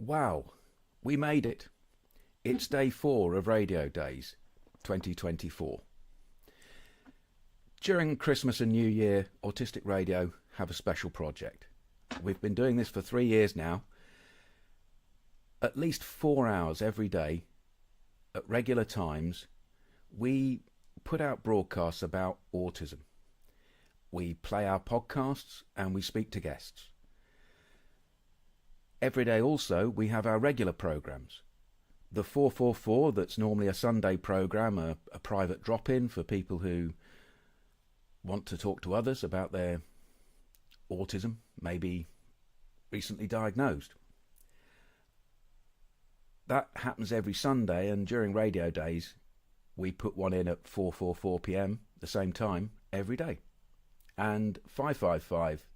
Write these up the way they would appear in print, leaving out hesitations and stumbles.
Wow, we made it. It's day 4 of Radio Days 2024. During Christmas and New Year, Autistic Radio have a special project. We've been doing this for 3 years now. At least 4 hours every day, at regular times, we put out broadcasts about autism. We play our podcasts and we speak to guests. Every day also we have our regular programmes. The 444, that's normally a Sunday programme, a private drop-in for people who want to talk to others about their autism, maybe recently diagnosed. That happens every Sunday, and during Radio Days we put one in at 4:44 p.m, the same time, every day. And 555,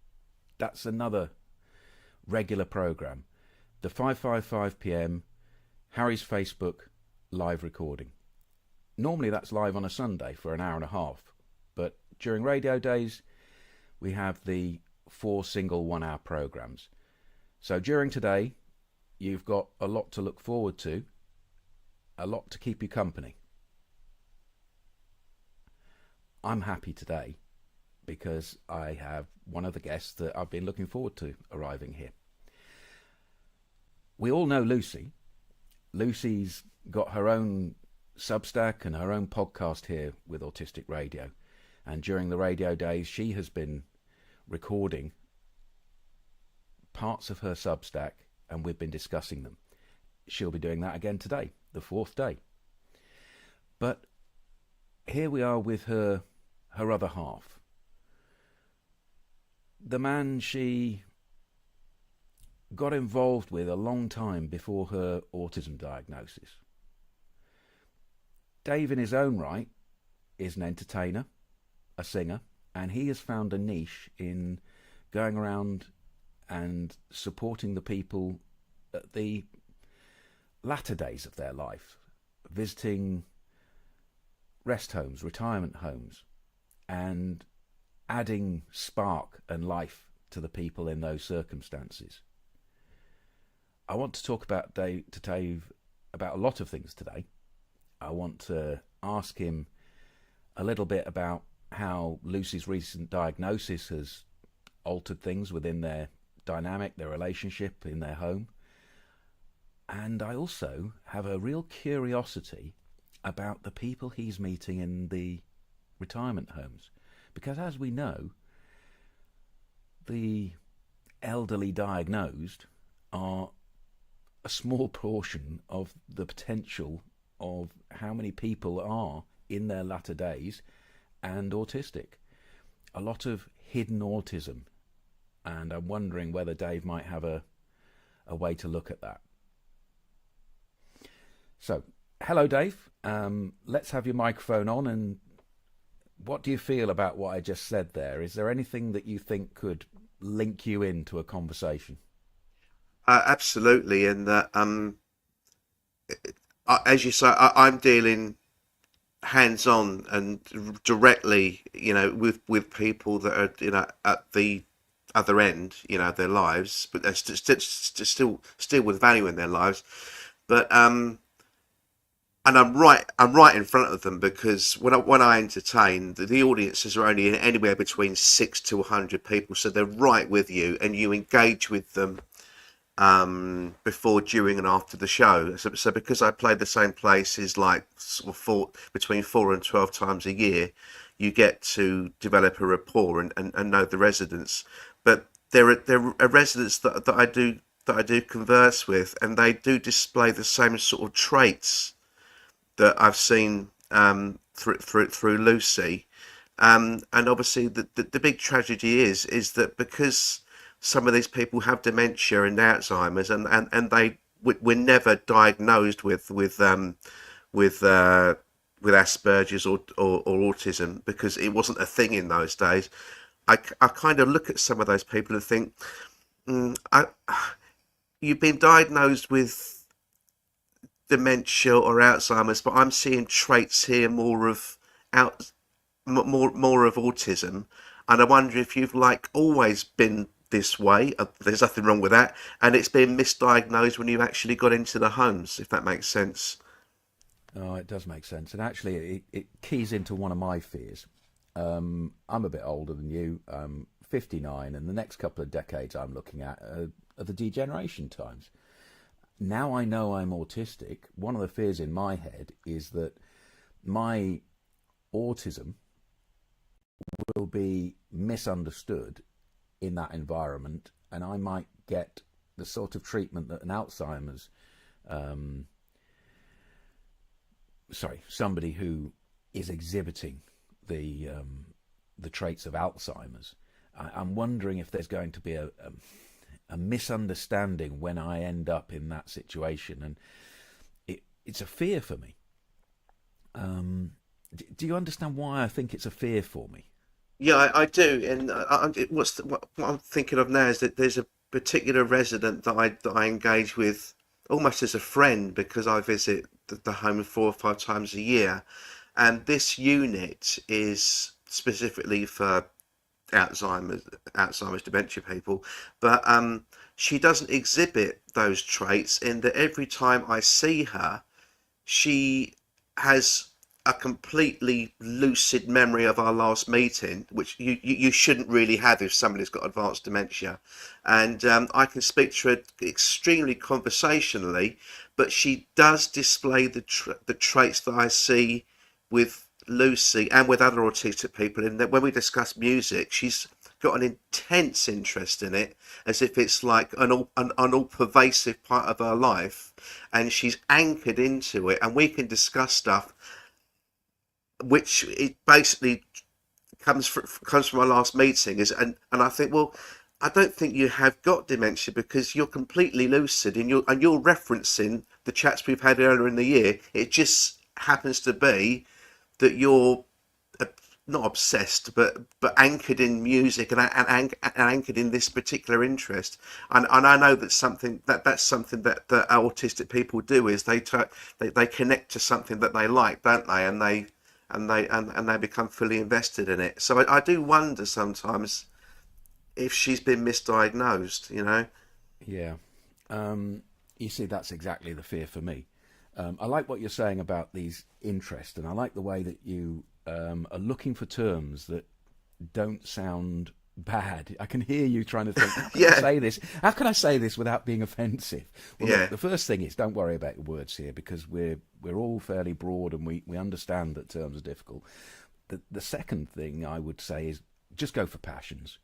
that's another regular programme. The 5:55 p.m, Harry's Facebook live recording. Normally that's live on a Sunday for an hour and a half, but during Radio Days we have the 4 single 1 hour programmes. So during today you've got a lot to look forward to, a lot to keep you company. I'm happy today because I have one of the guests that I've been looking forward to arriving here. We all know Lucy. Lucy's got her own Substack and her own podcast here with Autistic Radio. And during the Radio Days, she has been recording parts of her Substack and we've been discussing them. She'll be doing that again today, the 4th day. But here we are with her other half. The man she got involved with a long time before her autism diagnosis. Dave, in his own right, is an entertainer, a singer, and he has found a niche in going around and supporting the people at the latter days of their life, visiting rest homes, retirement homes, and adding spark and life to the people in those circumstances. I want to talk to Dave about a lot of things today. I want to ask him a little bit about how Lucy's recent diagnosis has altered things within their dynamic, their relationship in their home. And I also have a real curiosity about the people he's meeting in the retirement homes. Because as we know, the elderly diagnosed are a small portion of the potential of how many people are in their latter days and autistic. A lot of hidden autism, and I'm wondering whether Dave might have a way to look at that. So, hello Dave, let's have your microphone on, and what do you feel about what I just said there? Is there anything that you think could link you into a conversation? Absolutely, and that as you say, I'm dealing hands-on and directly, with people that are, at the other end, of their lives, but they're still with value in their lives. But and I'm right in front of them, because when I entertain, the audiences are only anywhere between 6 to 100 people, so they're right with you, and you engage with them before, during, and after the show. So because I play the same places like between 4 and 12 times a year, you get to develop a rapport and know the residents. But there are residents that I do converse with, and they do display the same sort of traits that I've seen through Lucy. And obviously the big tragedy is that because some of these people have dementia and Alzheimer's, and they were never diagnosed with Asperger's or autism, because it wasn't a thing in those days. I kind of look at some of those people and think, you've been diagnosed with dementia or Alzheimer's, but I'm seeing traits here more of autism, and I wonder if you've always been this way. There's nothing wrong with that, and it's been misdiagnosed when you actually got into the homes, if that makes sense. Oh, it does make sense, and actually, it keys into one of my fears. I'm a bit older than you. 59, and the next couple of decades I'm looking at are the degeneration times. Now I know I'm autistic. One of the fears in my head is that my autism will be misunderstood in that environment, and I might get the sort of treatment that an Alzheimer's, somebody who is exhibiting the traits of Alzheimer's. I'm wondering if there's going to be a misunderstanding when I end up in that situation, and it's a fear for me. Do you understand why I think it's a fear for me? Yeah, I do. And what I'm thinking of now is that there's a particular resident that I engage with almost as a friend, because I visit the home 4 or 5 times a year, and this unit is specifically for Alzheimer's dementia people, but she doesn't exhibit those traits in that every time I see her, she has a completely lucid memory of our last meeting, which you shouldn't really have if somebody's got advanced dementia. And I can speak to her extremely conversationally, but she does display the traits that I see with Lucy and with other autistic people. In that when we discuss music, she's got an intense interest in it, as if it's like an all pervasive part of her life, and she's anchored into it, and we can discuss stuff which it basically comes from our last meeting. And I think, well, I don't think you have got dementia, because you're completely lucid, and you're referencing the chats we've had earlier in the year. It just happens to be that you're not obsessed, but anchored in music, and anchored in this particular interest. And I know that's something that autistic people do, is they connect to something that they like, don't they? And they become fully invested in it. So I do wonder sometimes if she's been misdiagnosed, you know. Yeah. You see, that's exactly the fear for me. I like what you're saying about these interests, and I like the way that you are looking for terms that don't sound bad. I can hear you trying to think, how can I Yeah, say this? How can I say this without being offensive? Well, look, yeah. the first thing is, don't worry about your words here, because we're all fairly broad, and we understand that terms are difficult. The second thing I would say is just go for passions,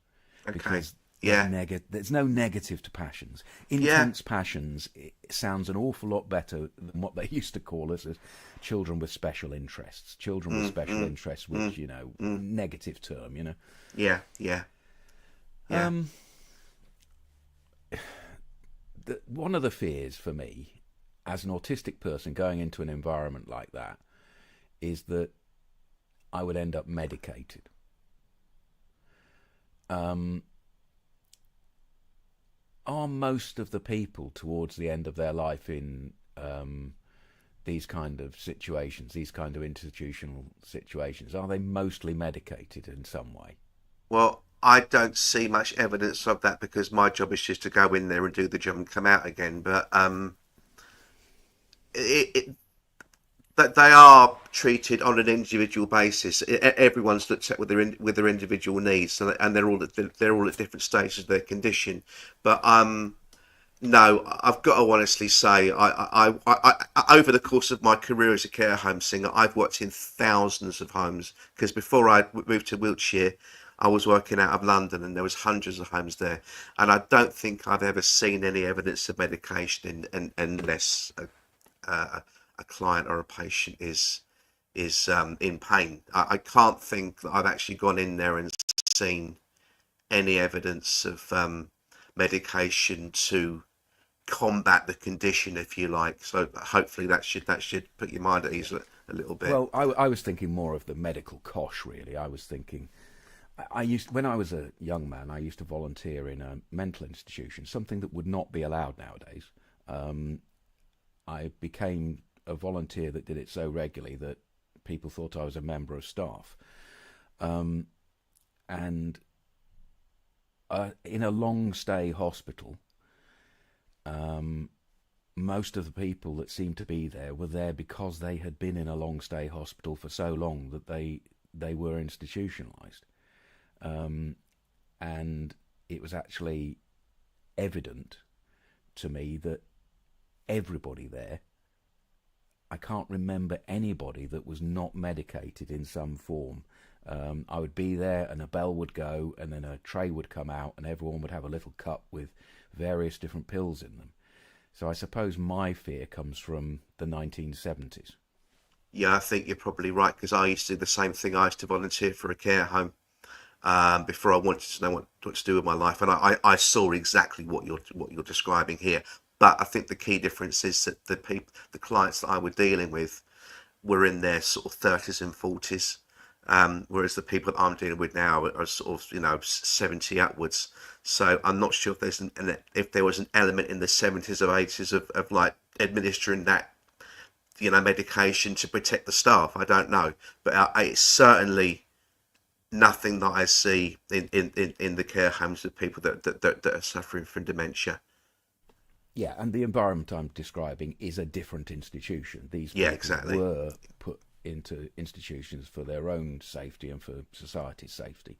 Okay. because Yeah, there's no negative to passions. yeah. Intense passions, it sounds an awful lot better than what they used to call us as children with special interests. Children with Mm, special mm, interests, mm, which, mm. negative term, Yeah, yeah, yeah. Um, one of the fears for me, as an autistic person going into an environment like that, is that I would end up medicated. Um, are most of the people towards the end of their life in these kind of situations, these kind of institutional situations, are they mostly medicated in some way? Well, I don't see much evidence of that, because my job is just to go in there and do the job and come out again. But it, that they are treated on an individual basis. Everyone's looked at with their individual needs, and they're all at different stages of their condition. But no, I've got to honestly say, over the course of my career as a care home singer, I've worked in thousands of homes. Because before I moved to Wiltshire, I was working out of London, and there was hundreds of homes there. And I don't think I've ever seen any evidence of medication, unless a client or a patient is in pain. I can't think that I've actually gone in there and seen any evidence of medication to combat the condition, if you like. So hopefully that should put your mind at ease a little bit. Well, I was thinking more of the medical cosh, really. I was thinking, when I was a young man, I used to volunteer in a mental institution, something that would not be allowed nowadays. I became a volunteer that did it so regularly that people thought I was a member of staff. And in a long stay hospital, most of the people that seemed to be there were there because they had been in a long stay hospital for so long that they were institutionalized. And it was actually evident to me that everybody there, I can't remember anybody that was not medicated in some form. I would be there and a bell would go and then a tray would come out and everyone would have a little cup with various different pills in them. So I suppose my fear comes from the 1970s. Yeah, I think you're probably right because I used to do the same thing. I used to volunteer for a care home before I wanted to know what to do with my life, and I saw exactly what you're describing here. But I think the key difference is that the clients that I were dealing with were in their sort of 30s and 40s, whereas the people that I'm dealing with now are sort of 70 upwards. So I'm not sure if if there was an element in the 70s or 80s of like administering that medication to protect the staff. I don't know, but it's certainly nothing that I see in the care homes of people that are suffering from dementia. Yeah, and the environment I'm describing is a different institution. These Yeah, people exactly. were put into institutions for their own safety and for society's safety.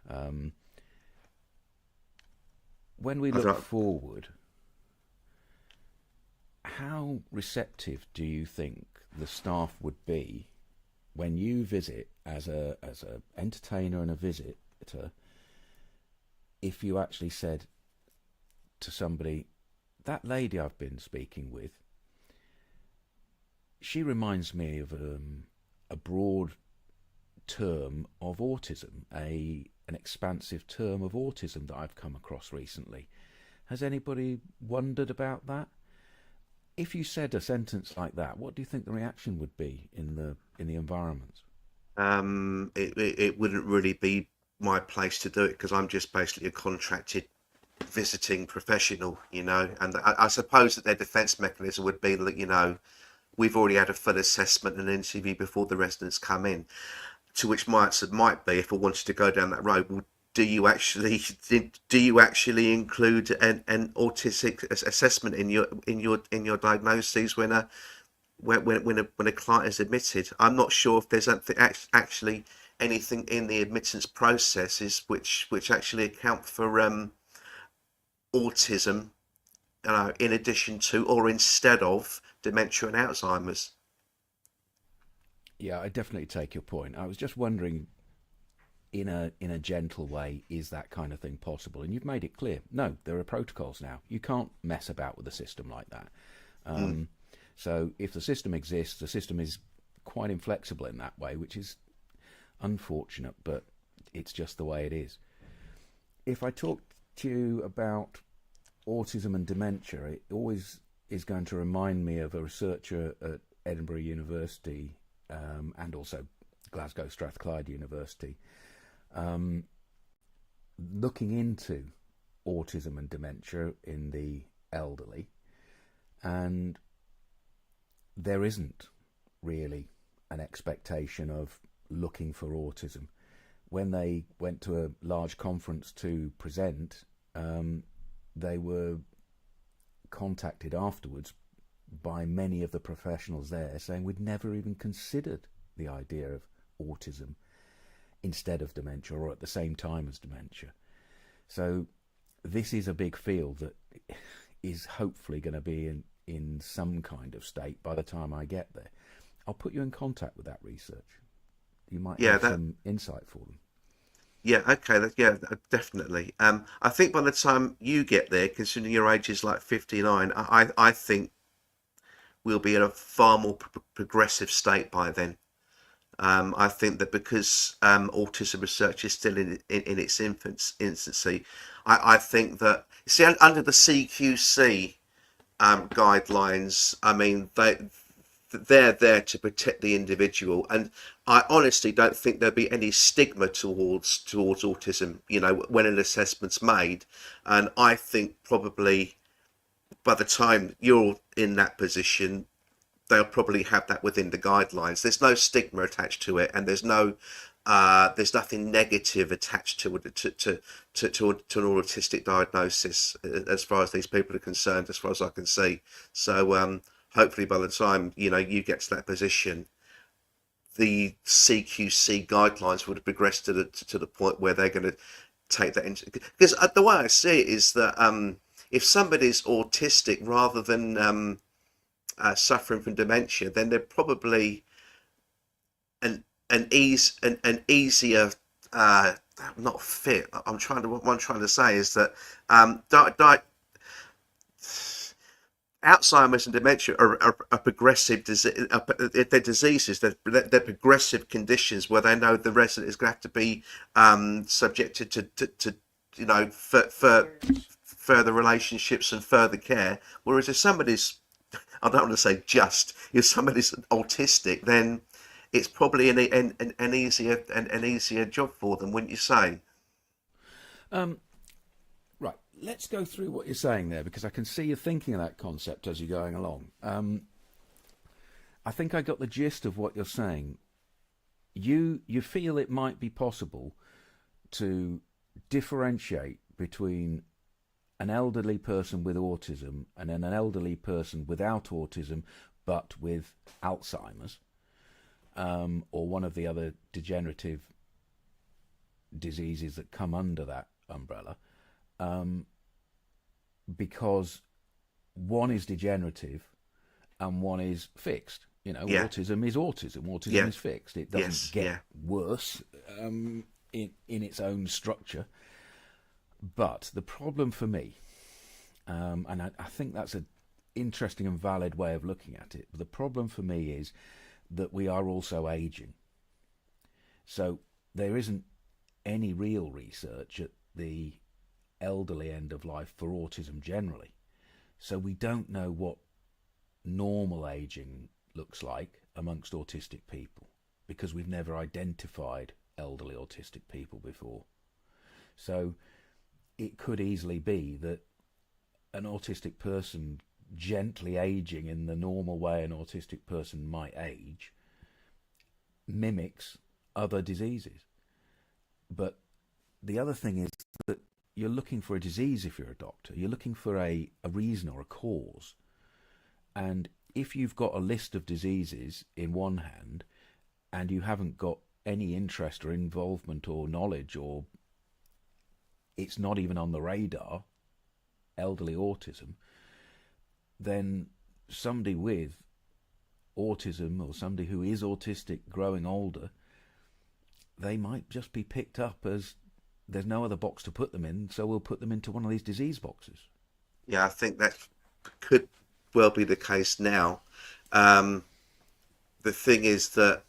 Um, when we I look don't, forward, how receptive do you think the staff would be when you visit as a entertainer and a visitor, if you actually said to somebody, that lady I've been speaking with, she reminds me of a broad term of autism, an expansive term of autism that I've come across recently. Has anybody wondered about that? If you said a sentence like that, what do you think the reaction would be in the environment? it wouldn't really be my place to do it because I'm just basically a contracted visiting professional, and I suppose that their defence mechanism would be that, we've already had a full assessment and interview before the residents come in. To which my answer might be, if I wanted to go down that road, well, do you actually include an autistic assessment in your diagnoses when a client is admitted? I'm not sure if there's actually anything in the admittance processes which actually account for autism, in addition to or instead of dementia and Alzheimer's. Yeah, I definitely take your point. I was just wondering, in a gentle way, is that kind of thing possible? And you've made it clear. No, there are protocols now. You can't mess about with a system like that. Mm. So if the system exists, the system is quite inflexible in that way, which is unfortunate, but it's just the way it is. If I talk to you about autism and dementia, it always is going to remind me of a researcher at Edinburgh University, and also Glasgow Strathclyde University, looking into autism and dementia in the elderly, and there isn't really an expectation of looking for autism. When they went to a large conference to present, they were contacted afterwards by many of the professionals there saying we'd never even considered the idea of autism instead of dementia or at the same time as dementia. So this is a big field that is hopefully going to be in some kind of state by the time I get there. I'll put you in contact with that research. You might Yeah, have that. some insight for them. Yeah, okay, yeah, definitely. I think by the time you get there, considering your age is like 59, I think we'll be in a far more progressive state by then. I think that because autism research is still in its infancy, I think that, see, under the CQC guidelines, I mean, they're there to protect the individual, and I honestly don't think there'll be any stigma towards autism, when an assessment's made. And I think probably by the time you're in that position, they'll probably have that within the guidelines. There's no stigma attached to it, and there's no there's nothing negative attached to an autistic diagnosis as far as these people are concerned, as far as I can see. So hopefully by the time you get to that position, the CQC guidelines would have progressed to the point where they're going to take that into, because the way I see it is that if somebody's autistic rather than suffering from dementia, then they're probably an easier not fit. What I'm trying to say is that Alzheimer's and dementia are progressive disease. They're diseases. They're progressive conditions where they know the resident is going to have to be subjected to for further relationships and further care. Whereas if somebody's, I don't want to say just, if somebody's autistic, then it's probably an easier job for them, wouldn't you say? Right, let's go through what you're saying there, because I can see you thinking of that concept as you're going along. I think I got the gist of what you're saying. You feel it might be possible to differentiate between an elderly person with autism and an elderly person without autism but with Alzheimer's, or one of the other degenerative diseases that come under that umbrella, because one is degenerative and one is fixed. Yeah. Autism is autism. Autism Yeah. is fixed. It doesn't Yes. get Yeah. worse in its own structure. But the problem for me, and I think that's an interesting and valid way of looking at it, but the problem for me is that we are also aging. So there isn't any real research at the elderly end of life for autism generally. So we don't know what normal aging looks like amongst autistic people, because we've never identified elderly autistic people before. So it could easily be that an autistic person gently aging in the normal way an autistic person might age mimics other diseases. But the other thing is that you're looking for a disease if you're a doctor. You're looking for a reason or a cause. And if you've got a list of diseases in one hand and you haven't got any interest or involvement or knowledge, or it's not even on the radar, elderly autism, then somebody with autism or somebody who is autistic growing older, they might just be picked up as there's no other box to put them in, so we'll put them into one of these disease boxes. Yeah, I think that could well be the case now. The thing is that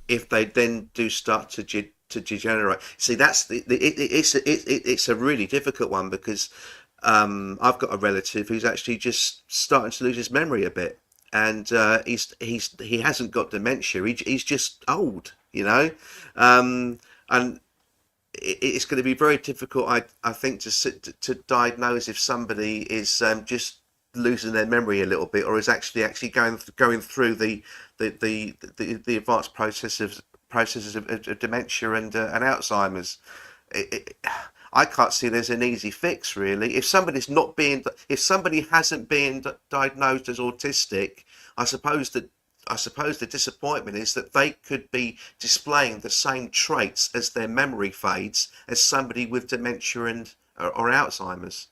if they then do start to degenerate, see, it's a really difficult one, because I've got a relative who's actually just starting to lose his memory a bit, and he hasn't got dementia. He's just old, and it's going to be very difficult, I think, to diagnose if somebody is just losing their memory a little bit, or is actually going through the advanced processes of dementia and Alzheimer's. I can't see there's an easy fix, really. If somebody hasn't been diagnosed as autistic, I suppose the disappointment is that they could be displaying the same traits as their memory fades as somebody with dementia or Alzheimer's.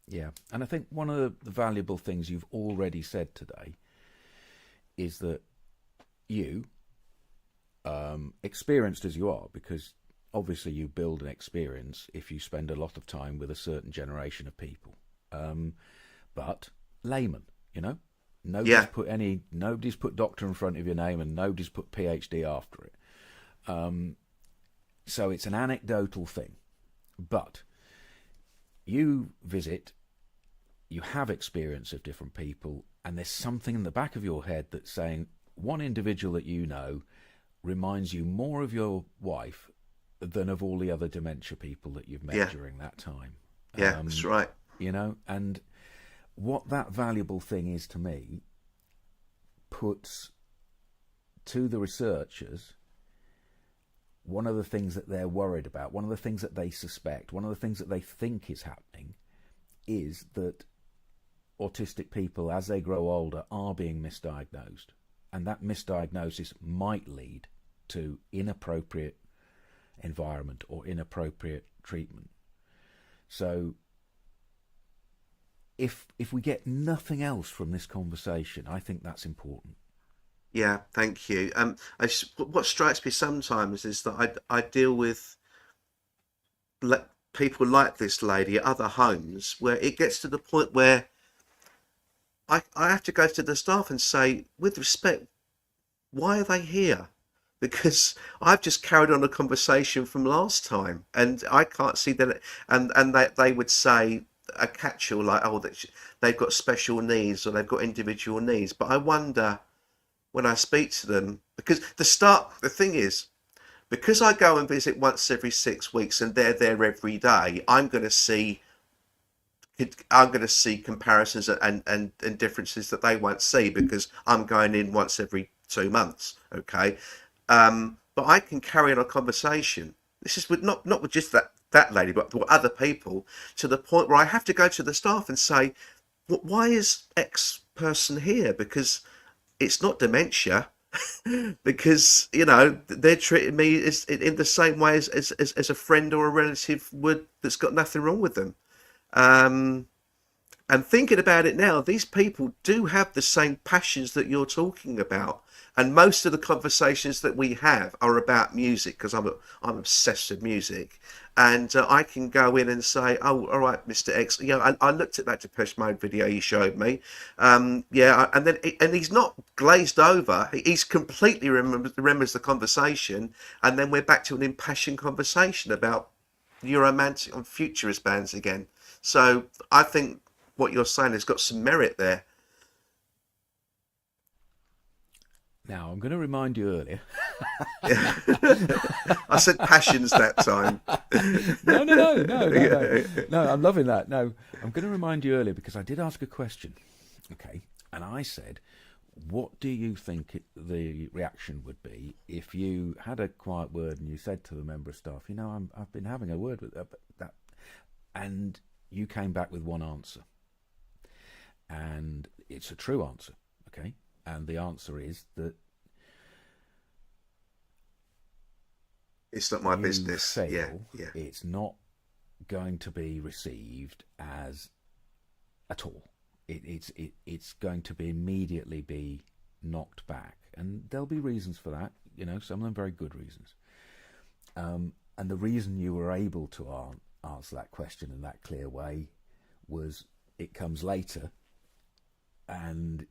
Yeah, and I think one of the valuable things you've already said today is that you, experienced as you are, because obviously you build an experience if you spend a lot of time with a certain generation of people, but layman, Yeah. nobody's put doctor in front of your name, and nobody's put PhD after it. So it's an anecdotal thing, but you have experience of different people, and there's something in the back of your head that's saying one individual that reminds you more of your wife than of all the other dementia people that you've met Yeah. during that time. Yeah, that's right. And what that valuable thing is to me puts to the researchers, one of the things that they're worried about, one of the things that they suspect, one of the things that they think is happening is that autistic people, as they grow older, are being misdiagnosed. And that misdiagnosis might lead to inappropriate environment or inappropriate treatment. So if we get nothing else from this conversation, I think that's important. Yeah, thank you. What strikes me sometimes is that I deal with people like this lady at other homes where it gets to the point where I have to go to the staff and say, with respect, why are they here? Because I've just carried on a conversation from last time, and I can't see that. And they would say a catch-all like, oh, that they've got special needs or they've got individual needs. But I wonder when I speak to them, because the thing is, because I go and visit once every 6 weeks and they're there every day, I'm going to see comparisons and differences that they won't see because I'm going in once every 2 months. Okay. But I can carry on a conversation. This is with not with just that lady, but with other people, to the point where I have to go to the staff and say, why is X person here? Because it's not dementia. Because they're treating me as in the same way as a friend or a relative would, that's got nothing wrong with them. Um, and thinking about it now, these people do have the same passions that you're talking about. And most of the conversations that we have are about music because I'm obsessed with music. And I can go in and say, oh, all right, Mr. X, I looked at that Depeche Mode video you showed me. Yeah, and he's not glazed over. He's completely remembers the conversation. And then we're back to an impassioned conversation about Euromantic and futurist bands again. So I think what you're saying has got some merit there. Now, I'm going to remind you earlier. I said passions that time. No, I'm loving that. No, I'm going to remind you earlier because I did ask a question. Okay. And I said, what do you think the reaction would be if you had a quiet word and you said to the member of staff, I've been having a word with that, and you came back with one answer. And it's a true answer. Okay. And the answer is that it's not my business. Fail, yeah. It's not going to be received as at all. It's going to be immediately be knocked back, and there'll be reasons for that. Some of them very good reasons. And the reason you were able to answer that question in that clear way was it comes later, and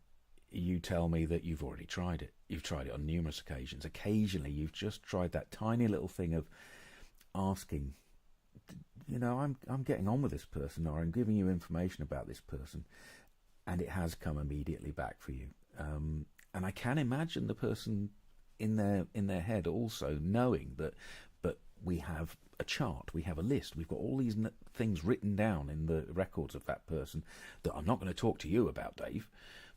you tell me that you've already tried it. You've tried it on numerous occasions. Occasionally, you've just tried that tiny little thing of asking, I'm getting on with this person, or I'm giving you information about this person, and it has come immediately back for you. And I can imagine the person in their head also knowing that, but we have a chart, we have a list, we've got all these things written down in the records of that person that I'm not going to talk to you about, Dave,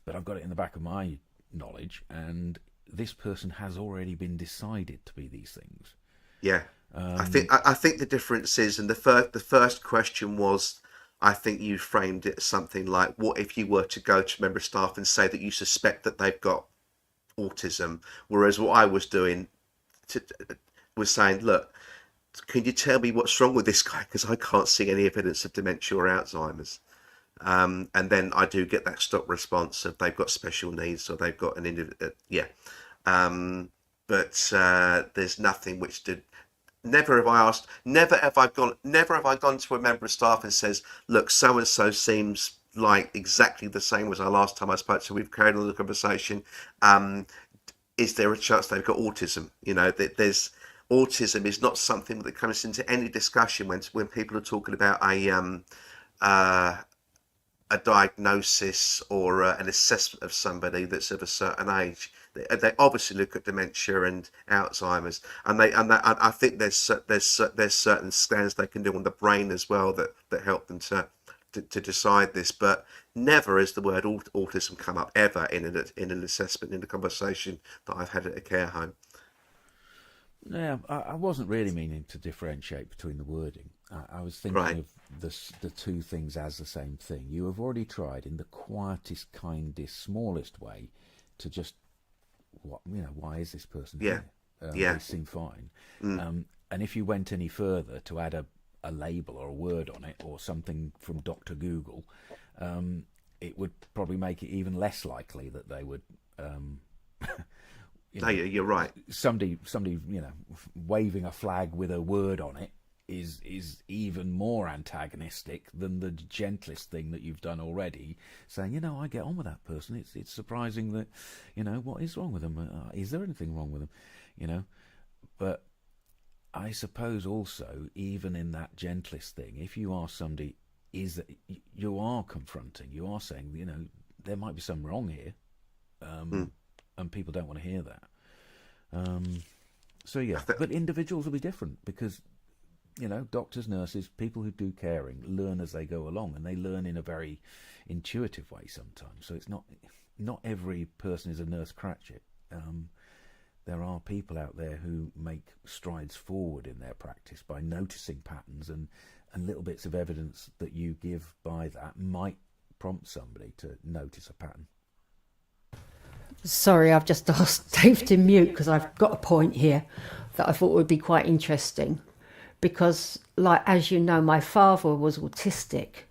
but I've got it in the back of my knowledge, and this person has already been decided to be these things. Yeah, I think the difference is, and the first question was, I think you framed it as something like, what if you were to go to member staff and say that you suspect that they've got autism, whereas what I was doing was saying, look, can you tell me what's wrong with this guy, because I can't see any evidence of dementia or Alzheimer's. And then I do get that stop response of they've got special needs or they've got an individual. Yeah. But there's nothing which did. Never have I asked. Never have I gone to a member of staff and says, "Look, so and so seems like exactly the same as our last time I spoke to. We've carried on the conversation. Is there a chance they've got autism?" There's autism is not something that comes into any discussion when people are talking about a diagnosis or an assessment of somebody that's of a certain age. They obviously look at dementia and Alzheimer's, and I think there's certain scans they can do on the brain as well that help them to to decide this, but never has the word autism come up ever in an assessment, in a conversation that I've had at a care home. Yeah, I wasn't really meaning to differentiate between the wording. I was thinking Right. of the two things as the same thing. You have already tried in the quietest, kindest, smallest way to just, why is this person Yeah. here? They Yeah. seem fine. Mm. And if you went any further to add a label or a word on it or something from Dr. Google, it would probably make it even less likely that they would, um, you No, know, you're right. somebody, waving a flag with a word on it is even more antagonistic than the gentlest thing that you've done already, saying, I get on with that person. It's surprising that, what is wrong with them? Is there anything wrong with them? But I suppose also, even in that gentlest thing, if you ask somebody, is that you are confronting, you are saying, there might be something wrong here, Mm. and people don't want to hear that. So yeah, I th- but individuals will be different because doctors, nurses, people who do caring learn as they go along, and they learn in a very intuitive way sometimes. So it's not every person is a Nurse Cratchit. There are people out there who make strides forward in their practice by noticing patterns, and little bits of evidence that you give by that might prompt somebody to notice a pattern. Sorry, I've just asked Dave to mute because I've got a point here that I thought would be quite interesting. Because, like, as you know, my father was autistic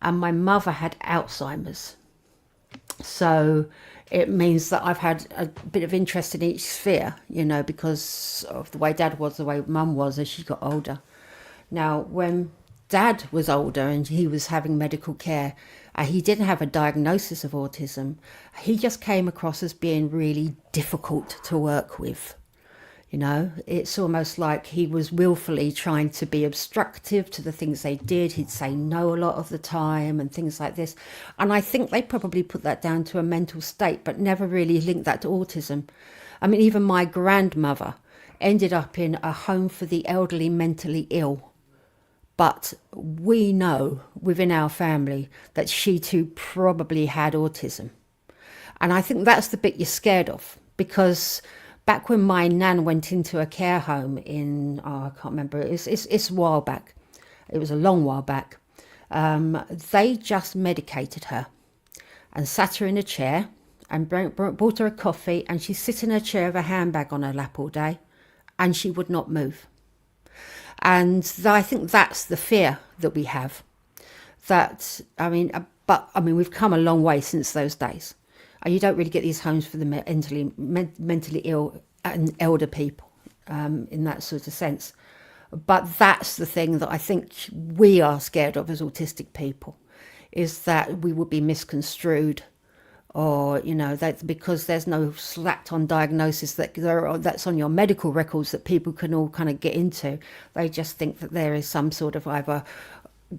and my mother had Alzheimer's. So it means that I've had a bit of interest in each sphere, because of the way Dad was, the way Mum was as she got older. Now, when Dad was older and he was having medical care, he didn't have a diagnosis of autism. He just came across as being really difficult to work with. It's almost like he was willfully trying to be obstructive to the things they did. He'd say no a lot of the time and things like this. And I think they probably put that down to a mental state, but never really linked that to autism. I mean, even my grandmother ended up in a home for the elderly mentally ill. But we know within our family that she too probably had autism. And I think that's the bit you're scared of, because back when my nan went into a care home in, I can't remember, it's a while back. It was a long while back. They just medicated her and sat her in a chair and brought her a coffee, and she'd sit in her chair with a handbag on her lap all day and she would not move. And I think that's the fear that we have. We've come a long way since those days. You don't really get these homes for the mentally ill and elder people in that sort of sense. But that's the thing that I think we are scared of as autistic people, is that we would be misconstrued, or that because there's no slapped on diagnosis that's on your medical records that people can all kind of get into. They just think that there is some sort of either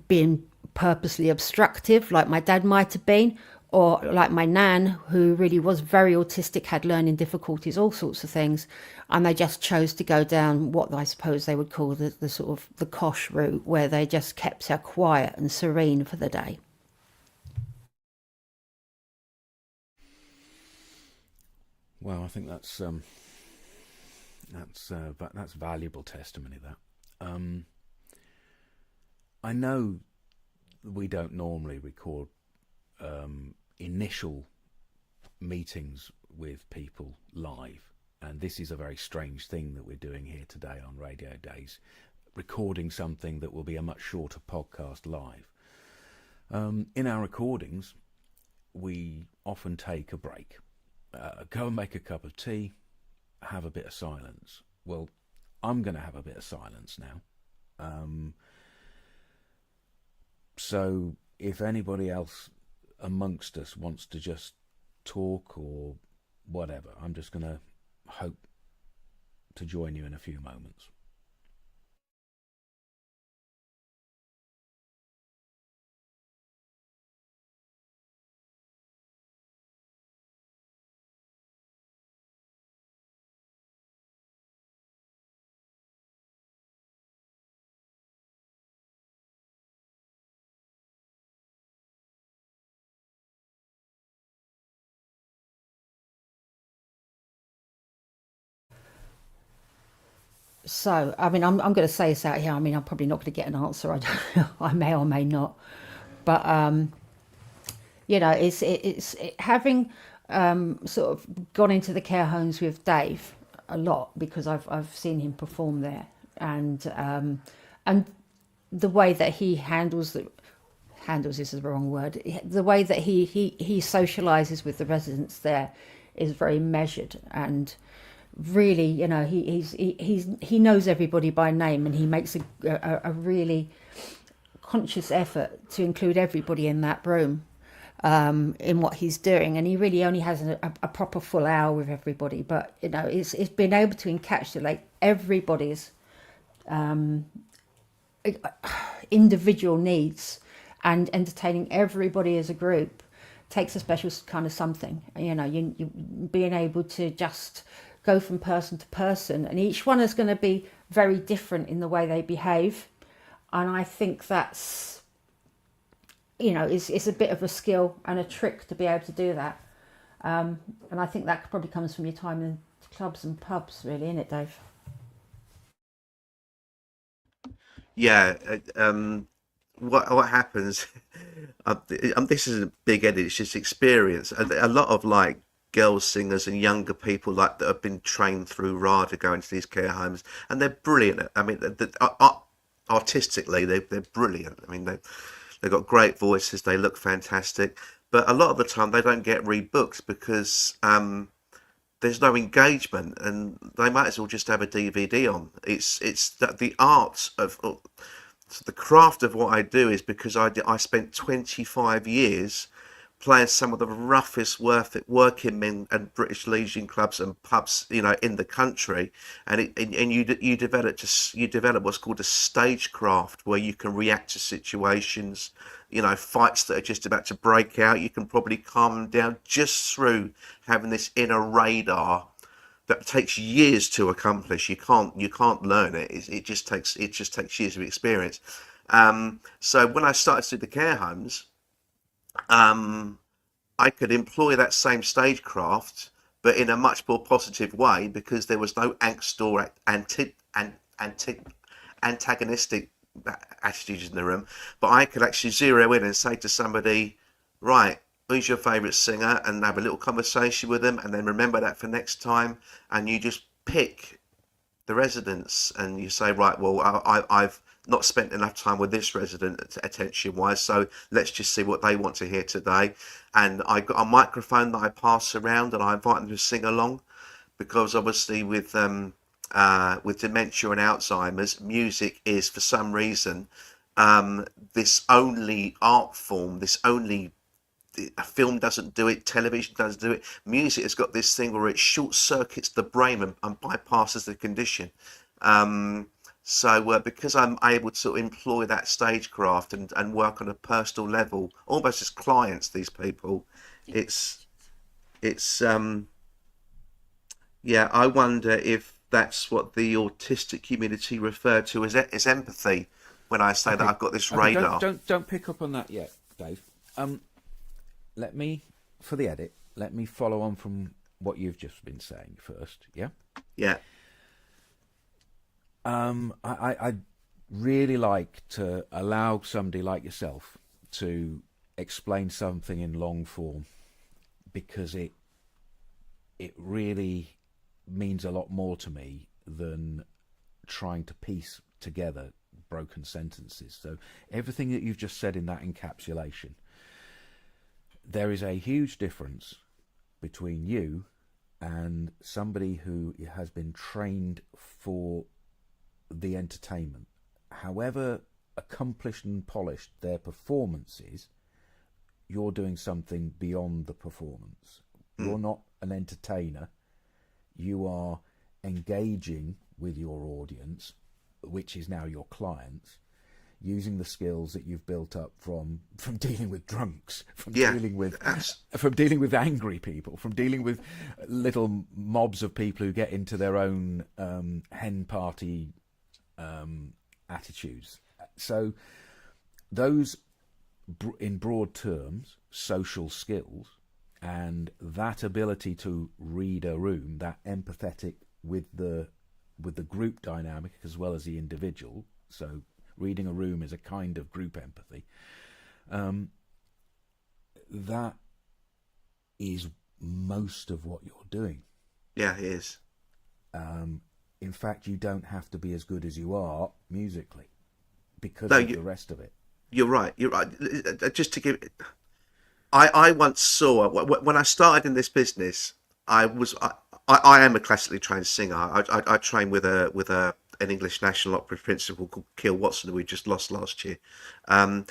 being purposely obstructive, like my dad might have been, or like my nan, who really was very autistic, had learning difficulties, all sorts of things, and they just chose to go down what I suppose they would call the sort of the cosh route, where they just kept her quiet and serene for the day. Well, I think that's valuable testimony. That I know we don't normally record initial meetings with people live, and this is a very strange thing that we're doing here today on Radio Days, recording something that will be a much shorter podcast live. In our recordings, we often take a break, go and make a cup of tea, have a bit of silence. Well, I'm going to have a bit of silence now. So if anybody else amongst us wants to just talk or whatever, I'm just going to hope to join you in a few moments. So, I mean, I'm going to say this out here. I mean, I'm probably not going to get an answer. I don't know. I may or may not. But you know, having sort of gone into the care homes with Dave a lot, because I've seen him perform there, and the way that he handles is the wrong word. The way that he socializes with the residents there is very measured, and really, you know, he knows everybody by name, and he makes a really conscious effort to include everybody in that room, in what he's doing, and he really only has a proper full hour with everybody. But you know, it's been able to encapsulate everybody's individual needs and entertaining everybody as a group takes a special kind of something. You know, you being able to just go from person to person, and each one is going to be very different in the way they behave. And I think that's, you know, it's a bit of a skill and a trick to be able to do that. And I think that probably comes from your time in clubs and pubs, really, isn't it, Dave? Yeah. What happens? This isn't big edit. It's just experience. A lot of like girls singers and younger people like that have been trained through RADA going to these care homes, and they're brilliant. I mean, artistically, they're brilliant. I mean, they've got great voices. They look fantastic. But a lot of the time, they don't get rebooked because there's no engagement, and they might as well just have a DVD on. It's that the art of the craft of what I do is because I spent 25 years playing some of the roughest working men and British leisure clubs and pubs, you know, in the country, and you develop what's called a stagecraft, where you can react to situations, you know, fights that are just about to break out. You can probably calm them down just through having this inner radar that takes years to accomplish. You can't learn it. It just takes years of experience. So when I started to do the care homes, um, I could employ that same stagecraft, but in a much more positive way, because there was no angst or anti antagonistic attitudes in the room. But I could actually zero in and say to somebody, right, who's your favourite singer, and have a little conversation with them, and then remember that for next time, and you just pick the residents, and you say, right, well, I've not spent enough time with this resident attention wise, so let's just see what they want to hear today. And I got a microphone that I pass around, and I invite them to sing along, because obviously with dementia and Alzheimer's, music is for some reason this only art form, this only a film doesn't do it, television doesn't do it. Music has got this thing where it short circuits the brain and bypasses the condition. So because I'm able to employ that stagecraft and work on a personal level, almost as clients, these people, it's yeah. I wonder if that's what the autistic community refer to as empathy. When I say that Okay, I've got this okay, radar. don't pick up on that yet, Dave. Let me, for the edit, let me follow on from what you've just been saying first. Yeah. Yeah. I'd really like to allow somebody like yourself to explain something in long form, because it really means a lot more to me than trying to piece together broken sentences. So everything that you've just said in that encapsulation, there is a huge difference between you and somebody who has been trained for the entertainment. However accomplished and polished their performance is, you're doing something beyond the performance. You're not an entertainer. You are engaging with your audience, which is now your clients, using the skills that you've built up from dealing with drunks, from dealing with angry people, from dealing with little mobs of people who get into their own hen party attitudes. So those, in broad terms, social skills, and that ability to read a room, that empathetic with the with the group dynamic as well as the individual. So reading a room is a kind of group empathy. That is most of what you're doing. Yeah, it is. In fact, you don't have to be as good as you are musically because No, of the rest of it. You're right. You're right. Just to give, I once saw when I started in this business. I am a classically trained singer. I train with an English National Opera principal called Keil Watson, who we just lost last year. But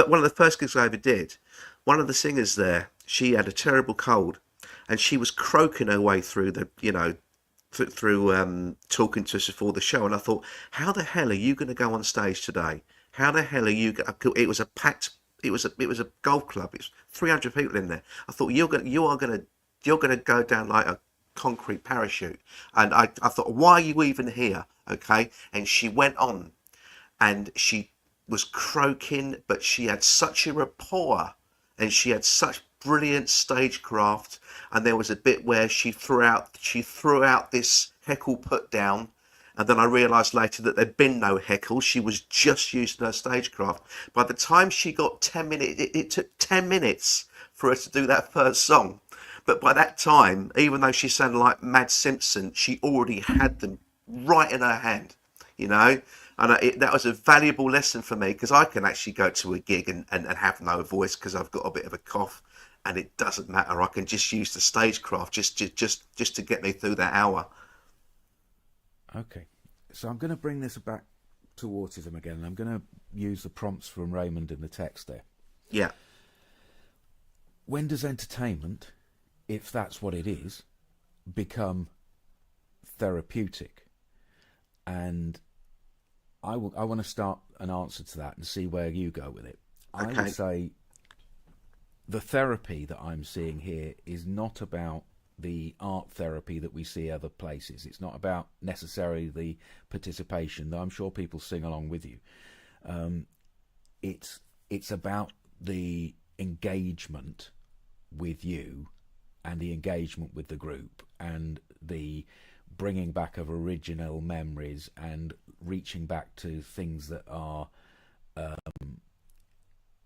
one of the first gigs I ever did, one of the singers there, she had a terrible cold, and she was croaking her way through through talking to us before the show. And I thought, how the hell are you going to go on stage today? How the hell are you? It was a packed. It was a golf club. It was 300 people in there. I thought you're gonna go down like a concrete parachute. And I thought, why are you even here? Okay. And she went on, and she was croaking, but she had such a rapport, and she had such brilliant stagecraft. And there was a bit where she threw out this heckle put down. And then I realised later that there'd been no heckle. She was just using her stagecraft. By the time she got 10 minutes, it took 10 minutes for her to do that first song. But by that time, even though she sounded like Mad Simpson, she already had them right in her hand, you know? And that was a valuable lesson for me, because I can actually go to a gig and have no voice because I've got a bit of a cough, and it doesn't matter. I can just use the stagecraft just to get me through that hour. Okay, so I'm going to bring this back to autism again, and I'm going to use the prompts from Raymond in the text there. Yeah. When does entertainment, if that's what it is, become therapeutic? And I want to start an answer to that and see where you go with it. Okay. I would say the therapy that I'm seeing here is not about the art therapy that we see other places. It's not about necessarily the participation, though I'm sure people sing along with you. It's about the engagement with you and the engagement with the group and the bringing back of original memories and reaching back to things that are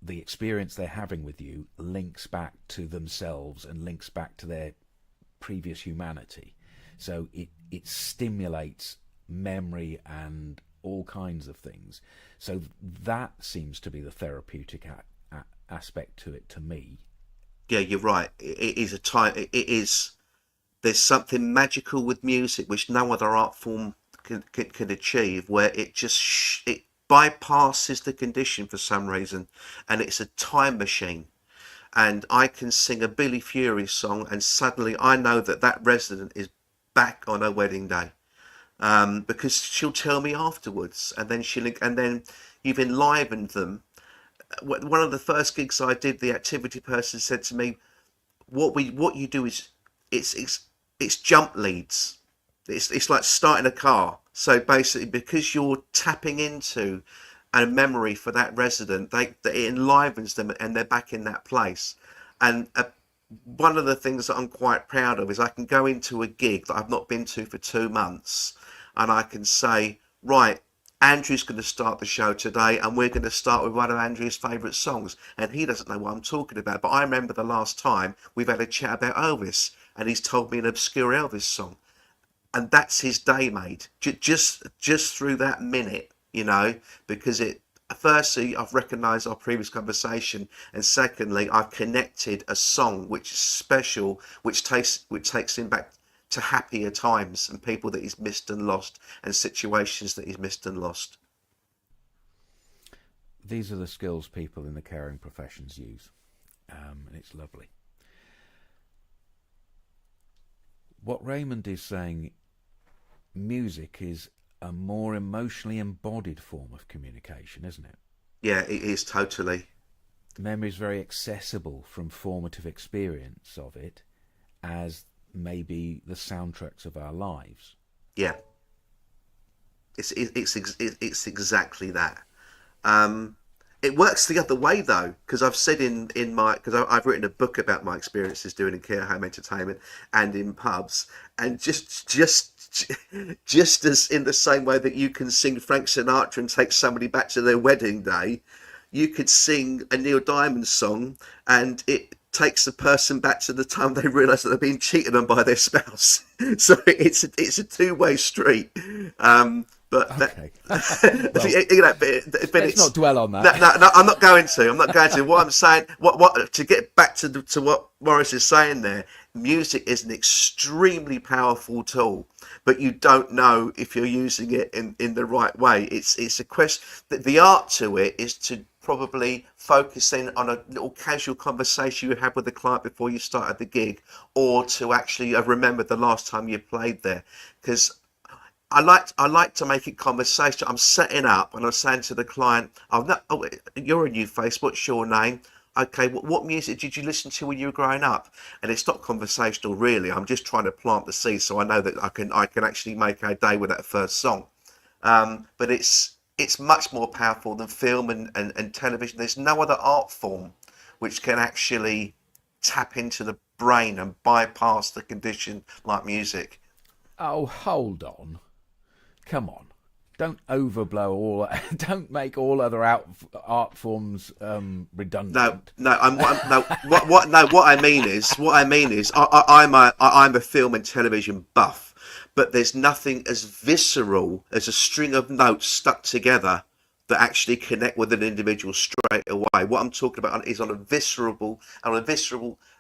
the experience they're having with you links back to themselves and links back to their previous humanity. So it stimulates memory and all kinds of things. So that seems to be the therapeutic aspect to it, to me. Yeah, you're right. It is a time. It is. There's something magical with music which no other art form can achieve, where it just it bypasses the condition for some reason, and it's a time machine. And I can sing a Billy Fury song, and suddenly I know that resident is back on her wedding day, because she'll tell me afterwards, and then you've enlivened them. One of the first gigs I did, the activity person said to me, "What you do is it's jump leads. It's like starting a car. So basically, because you're tapping into a memory for that resident, it enlivens them, and they're back in that place." And one of the things that I'm quite proud of is I can go into a gig that I've not been to for 2 months, and I can say, right, Andrew's going to start the show today, and we're going to start with one of Andrew's favourite songs. And he doesn't know what I'm talking about, but I remember the last time we've had a chat about Elvis, and he's told me an obscure Elvis song. And that's his day, mate. Just through that minute, you know, because firstly, I've recognised our previous conversation, and secondly, I've connected a song which is special, which takes him back to happier times and people that he's missed and lost and situations that he's missed and lost. These are the skills people in the caring professions use, and it's lovely. What Raymond is saying, music is a more emotionally embodied form of communication, isn't it? Yeah, it is totally. Memory is very accessible from formative experience of it as maybe the soundtracks of our lives. Yeah, it's exactly that. It works the other way though, because I've said because I've written a book about my experiences doing in care home entertainment and in pubs, and just just as in the same way that you can sing Frank Sinatra and take somebody back to their wedding day, you could sing a Neil Diamond song and it takes the person back to the time they realise that they're being cheated on by their spouse. So it's a two-way street. But Okay. well, you know, but Let's it's not dwell on that. no, I'm not going to. I'm not going to. What I'm saying, what to get back to what Morris is saying there, music is an extremely powerful tool, but you don't know if you're using it in the right way. It's a question. The art to it is to probably focus in on a little casual conversation you had with the client before you started the gig, or to actually remember the last time you played there, because I like to make it conversation. I'm setting up and I'm saying to the client, you're a new face. What's your name? Okay, what music did you listen to when you were growing up? And it's not conversational really. I'm just trying to plant the seed so I know that I can actually make a day with that first song. But it's much more powerful than film and television. There's no other art form which can actually tap into the brain and bypass the condition like music. Oh, hold on. Come on. Don't overblow all. Don't make all other art forms redundant. What I mean is, I'm a film and television buff, but there's nothing as visceral as a string of notes stuck together that actually connect with an individual straight away. What I'm talking about is on a visceral,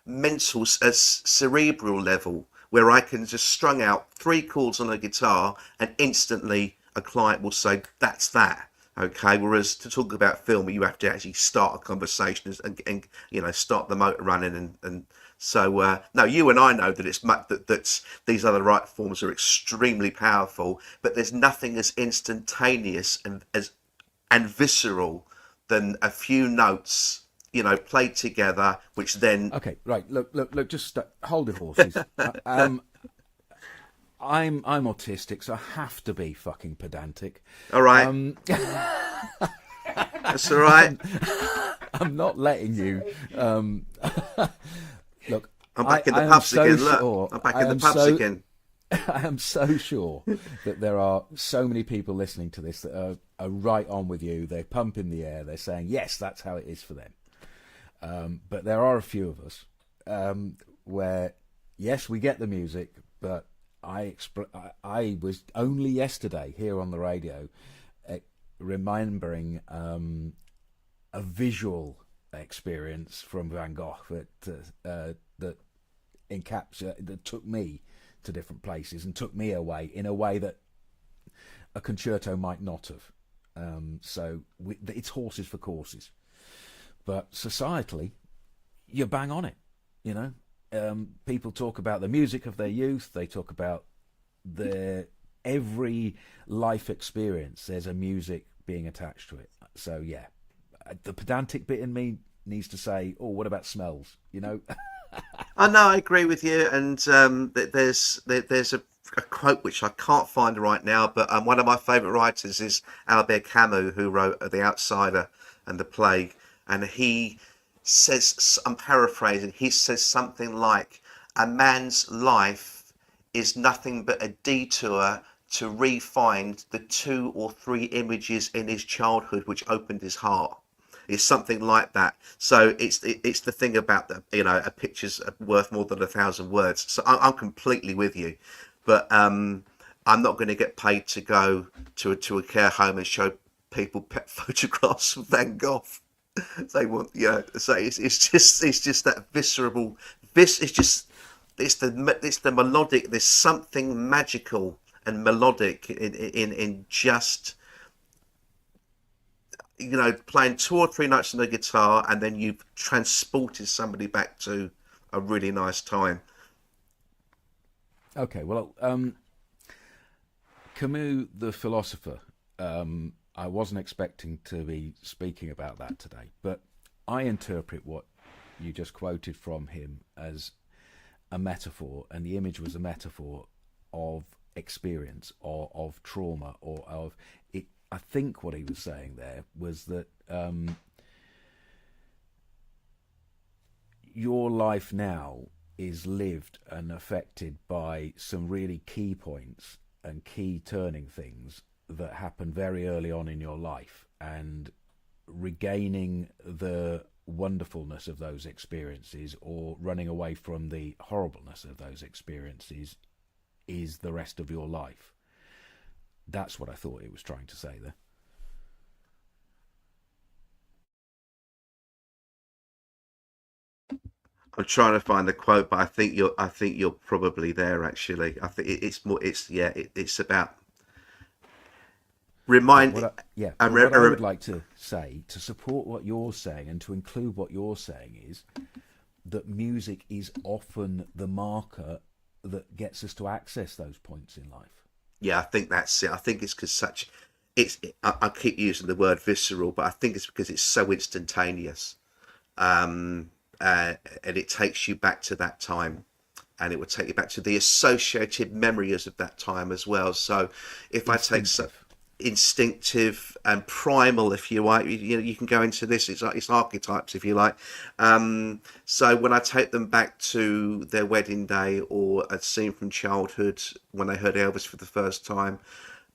mental, cerebral level, where I can just strung out 3 chords on a guitar and instantly a client will say, that's that. Okay, whereas to talk about film, you have to actually start a conversation and you know, start the motor running and so no, you and I know that that these other art forms are extremely powerful, but there's nothing as instantaneous and visceral than a few notes, you know, played together, which then. Okay, right. Look. Just hold it, horses. I'm autistic, so I have to be fucking pedantic. All right. That's all right. I'm not letting you. Look, I'm back in the pubs again. Look, I'm back in the pubs again. I am so sure that there are so many people listening to this that are right on with you. They're pumping the air. They're saying, yes, that's how it is for them. But there are a few of us where, yes, we get the music, but I was only yesterday here on the radio remembering a visual experience from Van Gogh that took me to different places and took me away in a way that a concerto might not have. So it's horses for courses. But societally, you're bang on it, you know. People talk about the music of their youth. They talk about their every life experience. There's a music being attached to it. So yeah, the pedantic bit in me needs to say, "Oh, what about smells?" You know. I know, I agree with you. And there's a quote which I can't find right now, but one of my favourite writers is Albert Camus, who wrote The Outsider and The Plague, and he says, I'm paraphrasing, he says something like, a man's life is nothing but a detour to re-find the 2 or 3 images in his childhood which opened his heart. It's something like that. So it's the thing about the, you know, a picture's worth more than 1,000 words. So I'm completely with you, but I'm not going to get paid to go to a care home and show people pet photographs of Van Gogh. They want, you know, so it's just that visceral. It's the melodic. There's something magical and melodic in just, you know, playing 2 or 3 notes on the guitar and then you've transported somebody back to a really nice time. Okay, well, Camus, the philosopher. I wasn't expecting to be speaking about that today, but I interpret what you just quoted from him as a metaphor, and the image was a metaphor of experience or of trauma or of it. I think what he was saying there was that your life now is lived and affected by some really key points and key turning things that happen very early on in your life, and regaining the wonderfulness of those experiences or running away from the horribleness of those experiences is the rest of your life. That's what I thought it was trying to say there. I'm trying to find the quote, but I think you're probably there. Actually, I think it's more. It's about But remind. what I would like to say to support what you're saying and to include what you're saying is that music is often the marker that gets us to access those points in life. Yeah, I think that's it. I think it's because I keep using the word visceral, but I think it's because it's so instantaneous. And it takes you back to that time, and it will take you back to the associated memories of that time as well. So if I take instinctive and primal, if you like, you can go into this, it's archetypes, if you like. So when I take them back to their wedding day or a scene from childhood when they heard Elvis for the first time,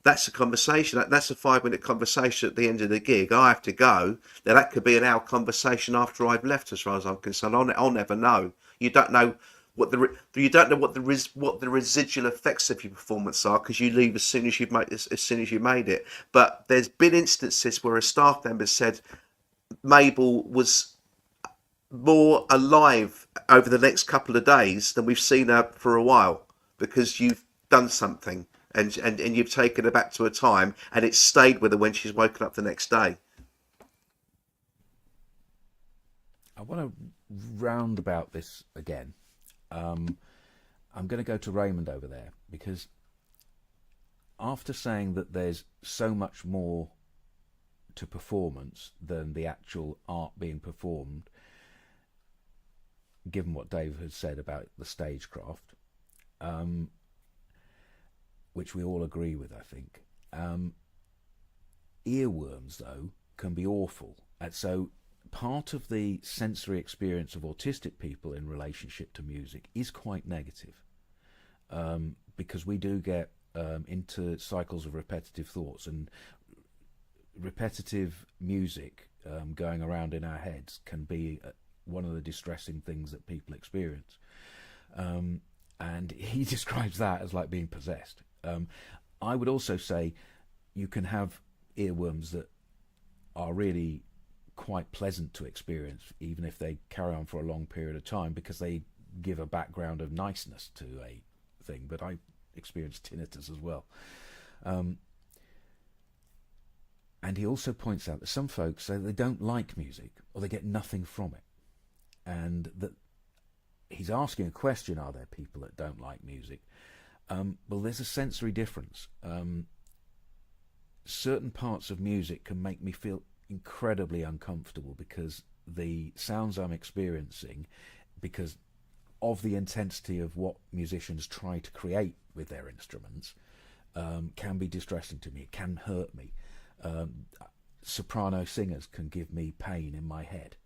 that's a conversation. That's a 5-minute conversation at the end of the gig. I have to go. Now that could be an hour conversation after I've left, as far as I'm concerned. I'll never know. You don't know what the residual effects of your performance are, because you leave as soon as you made it. But there's been instances where a staff member said Mabel was more alive over the next couple of days than we've seen her for a while, because you've done something. And you've taken her back to a time, and it's stayed with her when she's woken up the next day. I want to round about this again. I'm going to go to Raymond over there, because after saying that there's so much more to performance than the actual art being performed, given what Dave has said about the stagecraft, which we all agree with, I think. Earworms, though, can be awful. And so part of the sensory experience of autistic people in relationship to music is quite negative, because we do get into cycles of repetitive thoughts, and repetitive music going around in our heads can be one of the distressing things that people experience. And he describes that as like being possessed. I would also say you can have earworms that are really quite pleasant to experience, even if they carry on for a long period of time, because they give a background of niceness to a thing. But I experienced tinnitus as well. And he also points out that some folks say they don't like music or they get nothing from it. And that he's asking a question, are there people that don't like music? Well, there's a sensory difference. Certain parts of music can make me feel incredibly uncomfortable because the sounds I'm experiencing, because of the intensity of what musicians try to create with their instruments, can be distressing to me. It can hurt me. Soprano singers can give me pain in my head.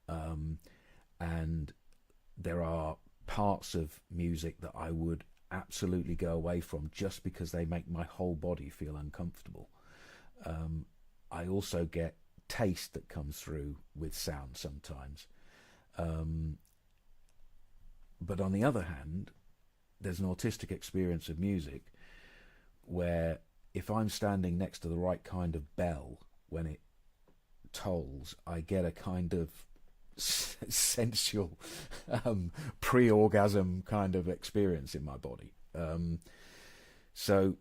And there are parts of music that I would absolutely go away from just because they make my whole body feel uncomfortable. I also get taste that comes through with sound sometimes. But on the other hand, there's an autistic experience of music where if I'm standing next to the right kind of bell when it tolls, I get a kind of sensual pre-orgasm kind of experience in my body. So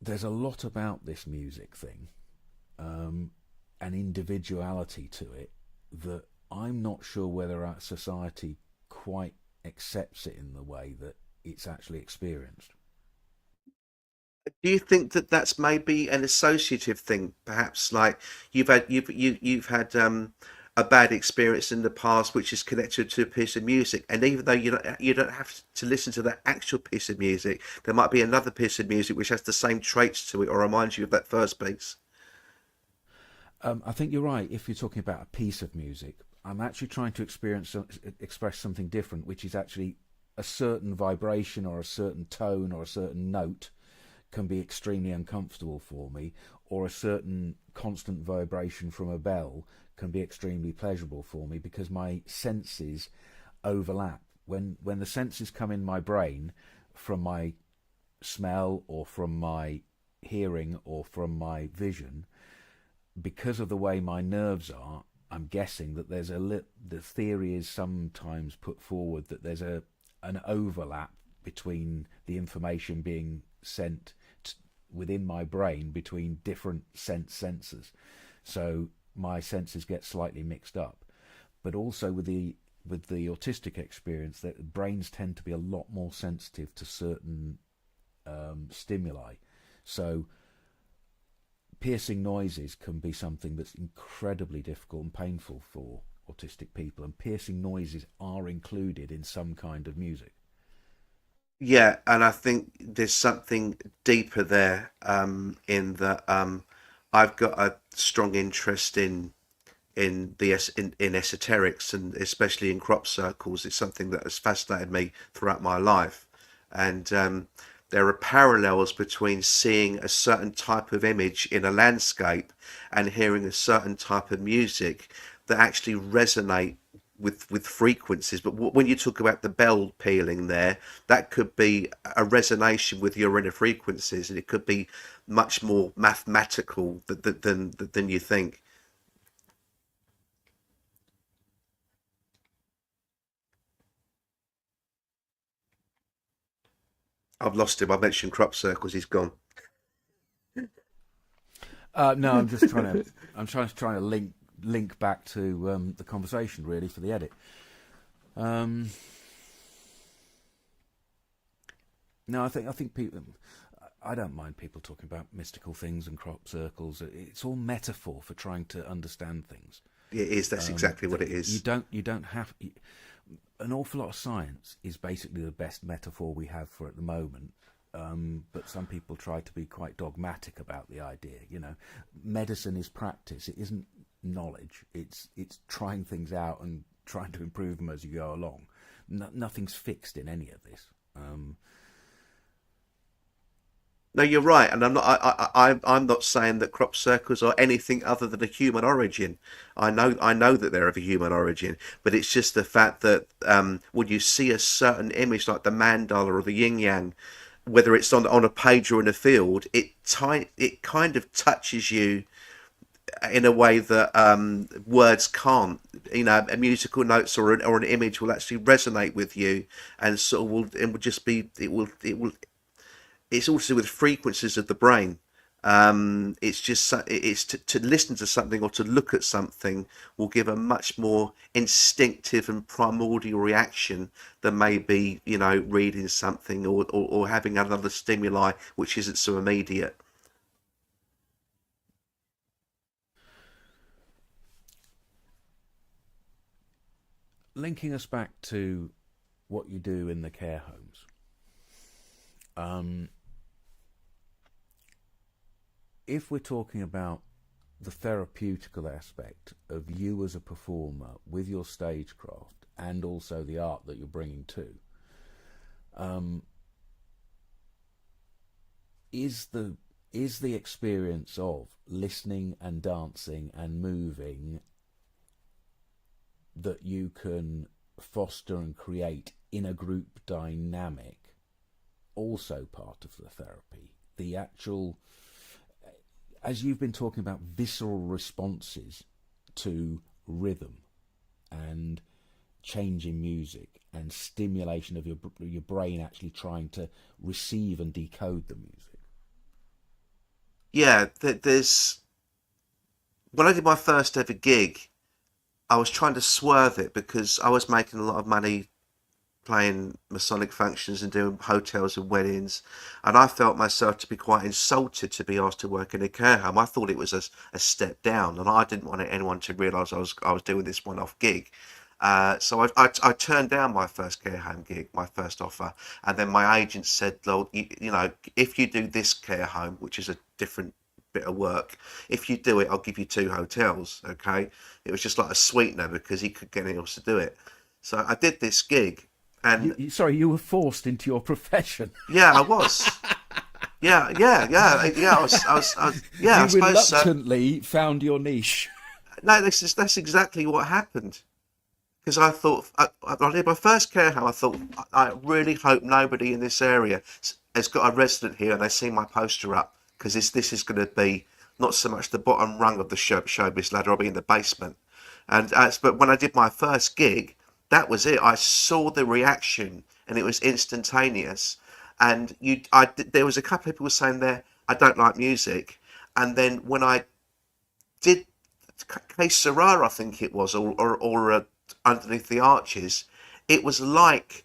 there's a lot about this music thing, an individuality to it, that I'm not sure whether our society quite accepts it in the way that it's actually experienced. Do you think that that's maybe an associative thing? Perhaps like you've had a bad experience in the past, which is connected to a piece of music, and even though you don't have to listen to that actual piece of music, there might be another piece of music which has the same traits to it or reminds you of that first piece. I think you're right if you're talking about a piece of music. I'm actually trying to express something different, which is actually a certain vibration or a certain tone or a certain note can be extremely uncomfortable for me, or a certain constant vibration from a bell can be extremely pleasurable for me, because my senses overlap. When the senses come in my brain from my smell or from my hearing or from my vision, because of the way my nerves are, I'm guessing that the theory is sometimes put forward that there's an overlap between the information being sent within my brain between different sensors. So my senses get slightly mixed up. But also with the autistic experience, that brains tend to be a lot more sensitive to certain stimuli. So piercing noises can be something that's incredibly difficult and painful for autistic people, and piercing noises are included in some kind of music. Yeah, and I think there's something deeper there, in that I've got a strong interest in esoterics, and especially in crop circles. It's something that has fascinated me throughout my life, and there are parallels between seeing a certain type of image in a landscape and hearing a certain type of music that actually resonate with frequencies. But when you talk about the bell pealing there, that could be a resonation with your inner frequencies, and it could be much more mathematical than you think. I've lost him. I mentioned crop circles. He's gone. No, I'm just trying to link back to the conversation really for the edit. Um, no, I think people. I don't mind people talking about mystical things and crop circles. It's all metaphor for trying to understand things. It is. That's exactly what it You is. don't have an awful lot of science is basically the best metaphor we have for at the moment. But some people try to be quite dogmatic about the idea. Medicine is practice. It isn't knowledge. It's trying things out and trying to improve them as you go along. Nothing's fixed in any of this. No, you're right, and I'm not saying that crop circles are anything other than a human origin. I know that they're of a human origin, but it's just the fact that when you see a certain image like the mandala or the yin yang, whether it's on a page or in a field, it kind of touches you in a way that words can't. Musical notes or an image will actually resonate with you, and sort of will just be it will it's also with frequencies of the brain. It's just it's to listen to something or to look at something will give a much more instinctive and primordial reaction than maybe reading something or having another stimuli which isn't so immediate. Linking us back to what you do in the care homes. Um, if we're talking about the therapeutical aspect of you as a performer with your stagecraft and also the art that you're bringing to, um, is the experience of listening and dancing and moving that you can foster and create in a group dynamic also part of the therapy? The actual, as you've been talking about, visceral responses to rhythm and change in music and stimulation of your brain actually trying to receive and decode the music. Yeah, there's when I did my first ever gig, I was trying to swerve it because I was making a lot of money playing Masonic functions and doing hotels and weddings, and I felt myself to be quite insulted to be asked to work in a care home. I thought it was a step down, and I didn't want anyone to realise I was doing this one-off gig. So I turned down my first care home gig, my first offer, and then my agent said, "Well, if you do this care home, which is a different bit of work. If you do it, I'll give you 2 hotels. Okay, it was just like a sweetener because he could get anyone else to do it. So I did this gig, and Sorry, you were forced into your profession. yeah, I was. Yeah. Yeah, I You suppose so. reluctantly found your niche. No, that's exactly what happened. Because I thought, I did my first care home. I thought, I really hope nobody in this area has got a resident here and they see my poster up, because this is going to be not so much the bottom rung of the showbiz ladder. I'll be in the basement. And but when I did my first gig, that was it. I saw the reaction, and it was instantaneous. And there was a couple of people saying there, I don't like music. And then when I did Case Sarah, I think it was, or Underneath the Arches, it was like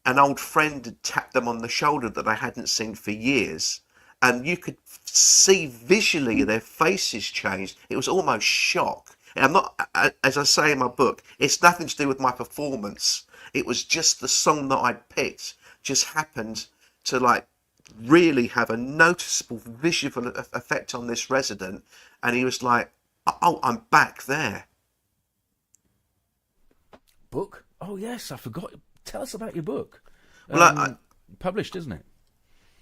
an old friend had tapped them on the shoulder that I hadn't seen for years. And you could see visually their faces changed. It was almost shock. And I'm not, as I say in my book, it's nothing to do with my performance. It was just the song that I'd picked just happened to like really have a noticeable visual effect on this resident. And he was like, oh, I'm back there. Book? Oh yes, I forgot. Tell us about your book. Well, Published, isn't it?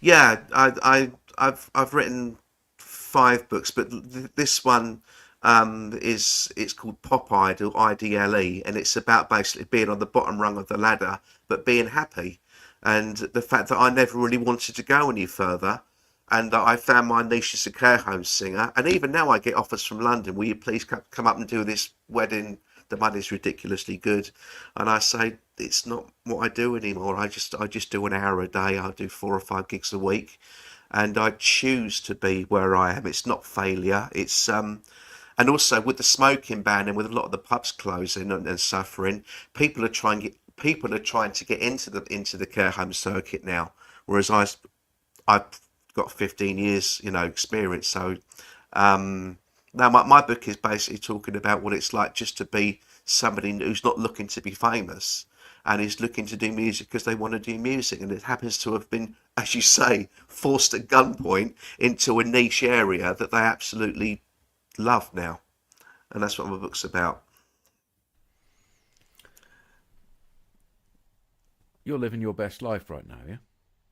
yeah, I've written 5 books, but this one it's called Pop Idol, IDLE, and it's about basically being on the bottom rung of the ladder, but being happy, and the fact that I never really wanted to go any further, and that I found my niche as a care home singer, and even now I get offers from London. Will you please come up and do this wedding? The money's ridiculously good, and I say it's not what I do anymore. I just do an hour a day. I do 4 or 5 gigs a week, and I choose to be where I am. It's not failure. It's and also with the smoking ban and with a lot of the pubs closing and suffering, people are trying to get into the care home circuit now. Whereas I've got 15 years, experience. So now my book is basically talking about what it's like just to be somebody who's not looking to be famous and is looking to do music because they want to do music, and it happens to have been, as you say, forced at gunpoint into a niche area that they absolutely love now. And that's what my book's about. You're living your best life right now, yeah?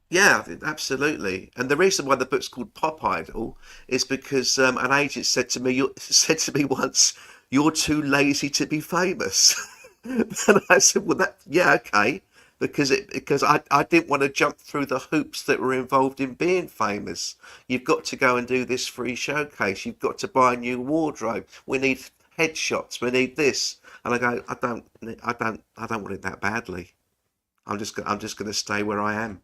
Yeah, absolutely. And the reason why the book's called Pop Idol is because an agent said to me once, "You're too lazy to be famous." And I said, "Well, yeah, okay," because I didn't want to jump through the hoops that were involved in being famous. You've got to go and do this free showcase. You've got to buy a new wardrobe. We need headshots. We need this. And I go, I don't want it that badly. I'm just going to stay where I am.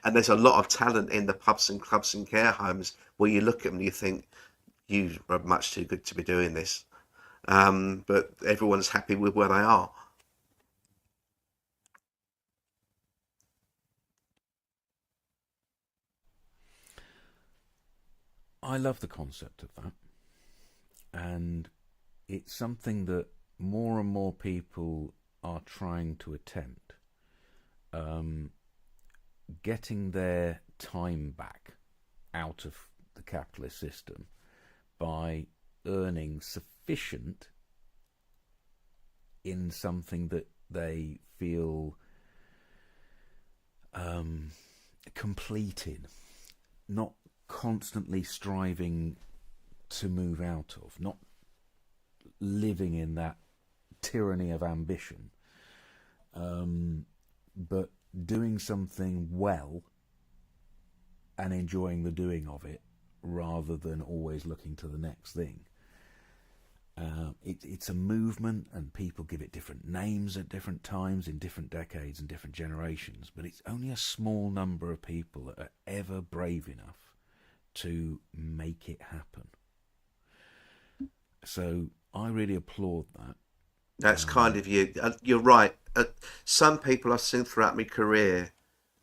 And there's a lot of talent in the pubs and clubs and care homes where you look at them and you think, you are much too good to be doing this. But everyone's happy with where they are. I love the concept of that. And it's something that more and more people are trying to attempt. Getting their time back out of the capitalist system by earning sufficient in something that they feel complete in, not constantly striving to move out of, not living in that tyranny of ambition, but doing something well and enjoying the doing of it rather than always looking to the next thing. It's a movement, and people give it different names at different times in different decades and different generations, but it's only a small number of people that are ever brave enough to make it happen. So I really applaud that. That's kind of you. You're right. Some people I've seen throughout my career,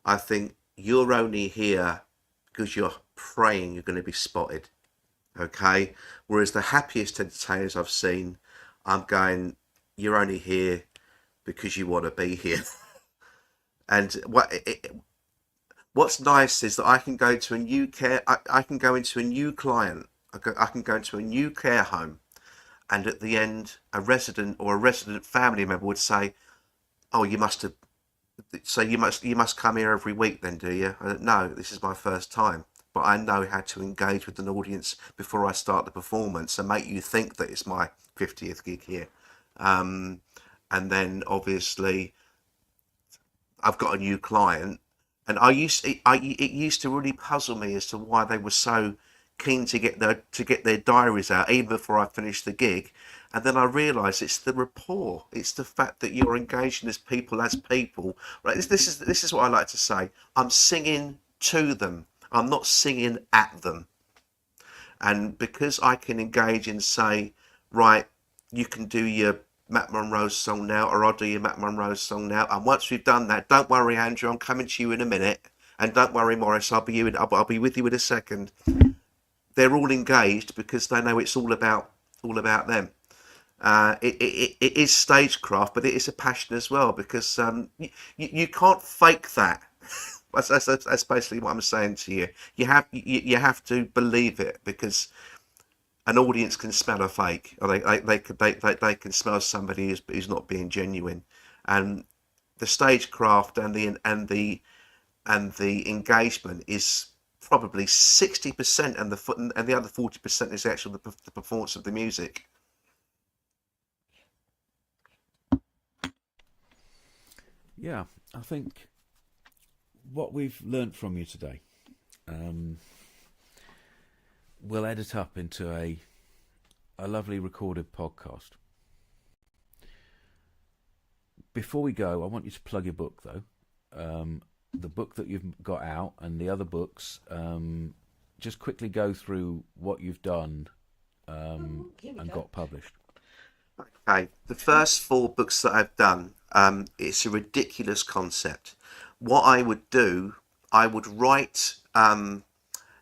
I think you're only here because you're praying you're going to be spotted. Okay? Whereas the happiest entertainers I've seen, I'm going, you're only here because you want to be here. And what's nice is that I can go to I can go into a new client I can go into a new care home, and at the end, a resident or a resident family member would say, "Oh, you must have. So you must come here every week, then, do you?" No, this is my first time, but I know how to engage with an audience before I start the performance and make you think that it's my 50th gig here. And then obviously I've got a new client, and it used to really puzzle me as to why they were so keen to get their diaries out even before I finished the gig. And then I realised it's the rapport, it's the fact that you're engaging as people, right? This is what I like to say. I'm singing to them, I'm not singing at them. And because I can engage and say, right, you can do your Matt Monroe's song now, or I'll do your Matt Monroe's song now. And once we've done that, don't worry, Andrew, I'm coming to you in a minute. And don't worry, Morris, I'll be with you in a second. They're all engaged because they know it's all about them. It is stagecraft, but it is a passion as well, because you can't fake that. That's basically what I'm saying to you. You have to believe it, because an audience can smell a fake, or they can smell somebody who's not being genuine. And the stagecraft and the engagement is probably 60%, and the other 40% is actually the performance of the music. Yeah, I think what we've learnt from you today, we'll edit up into a lovely recorded podcast. Before we go, I want you to plug your book, though. The book that you've got out and the other books. Just quickly go through what you've done and got published. Okay, the first 4 books that I've done, it's a ridiculous concept. What I would do, I would write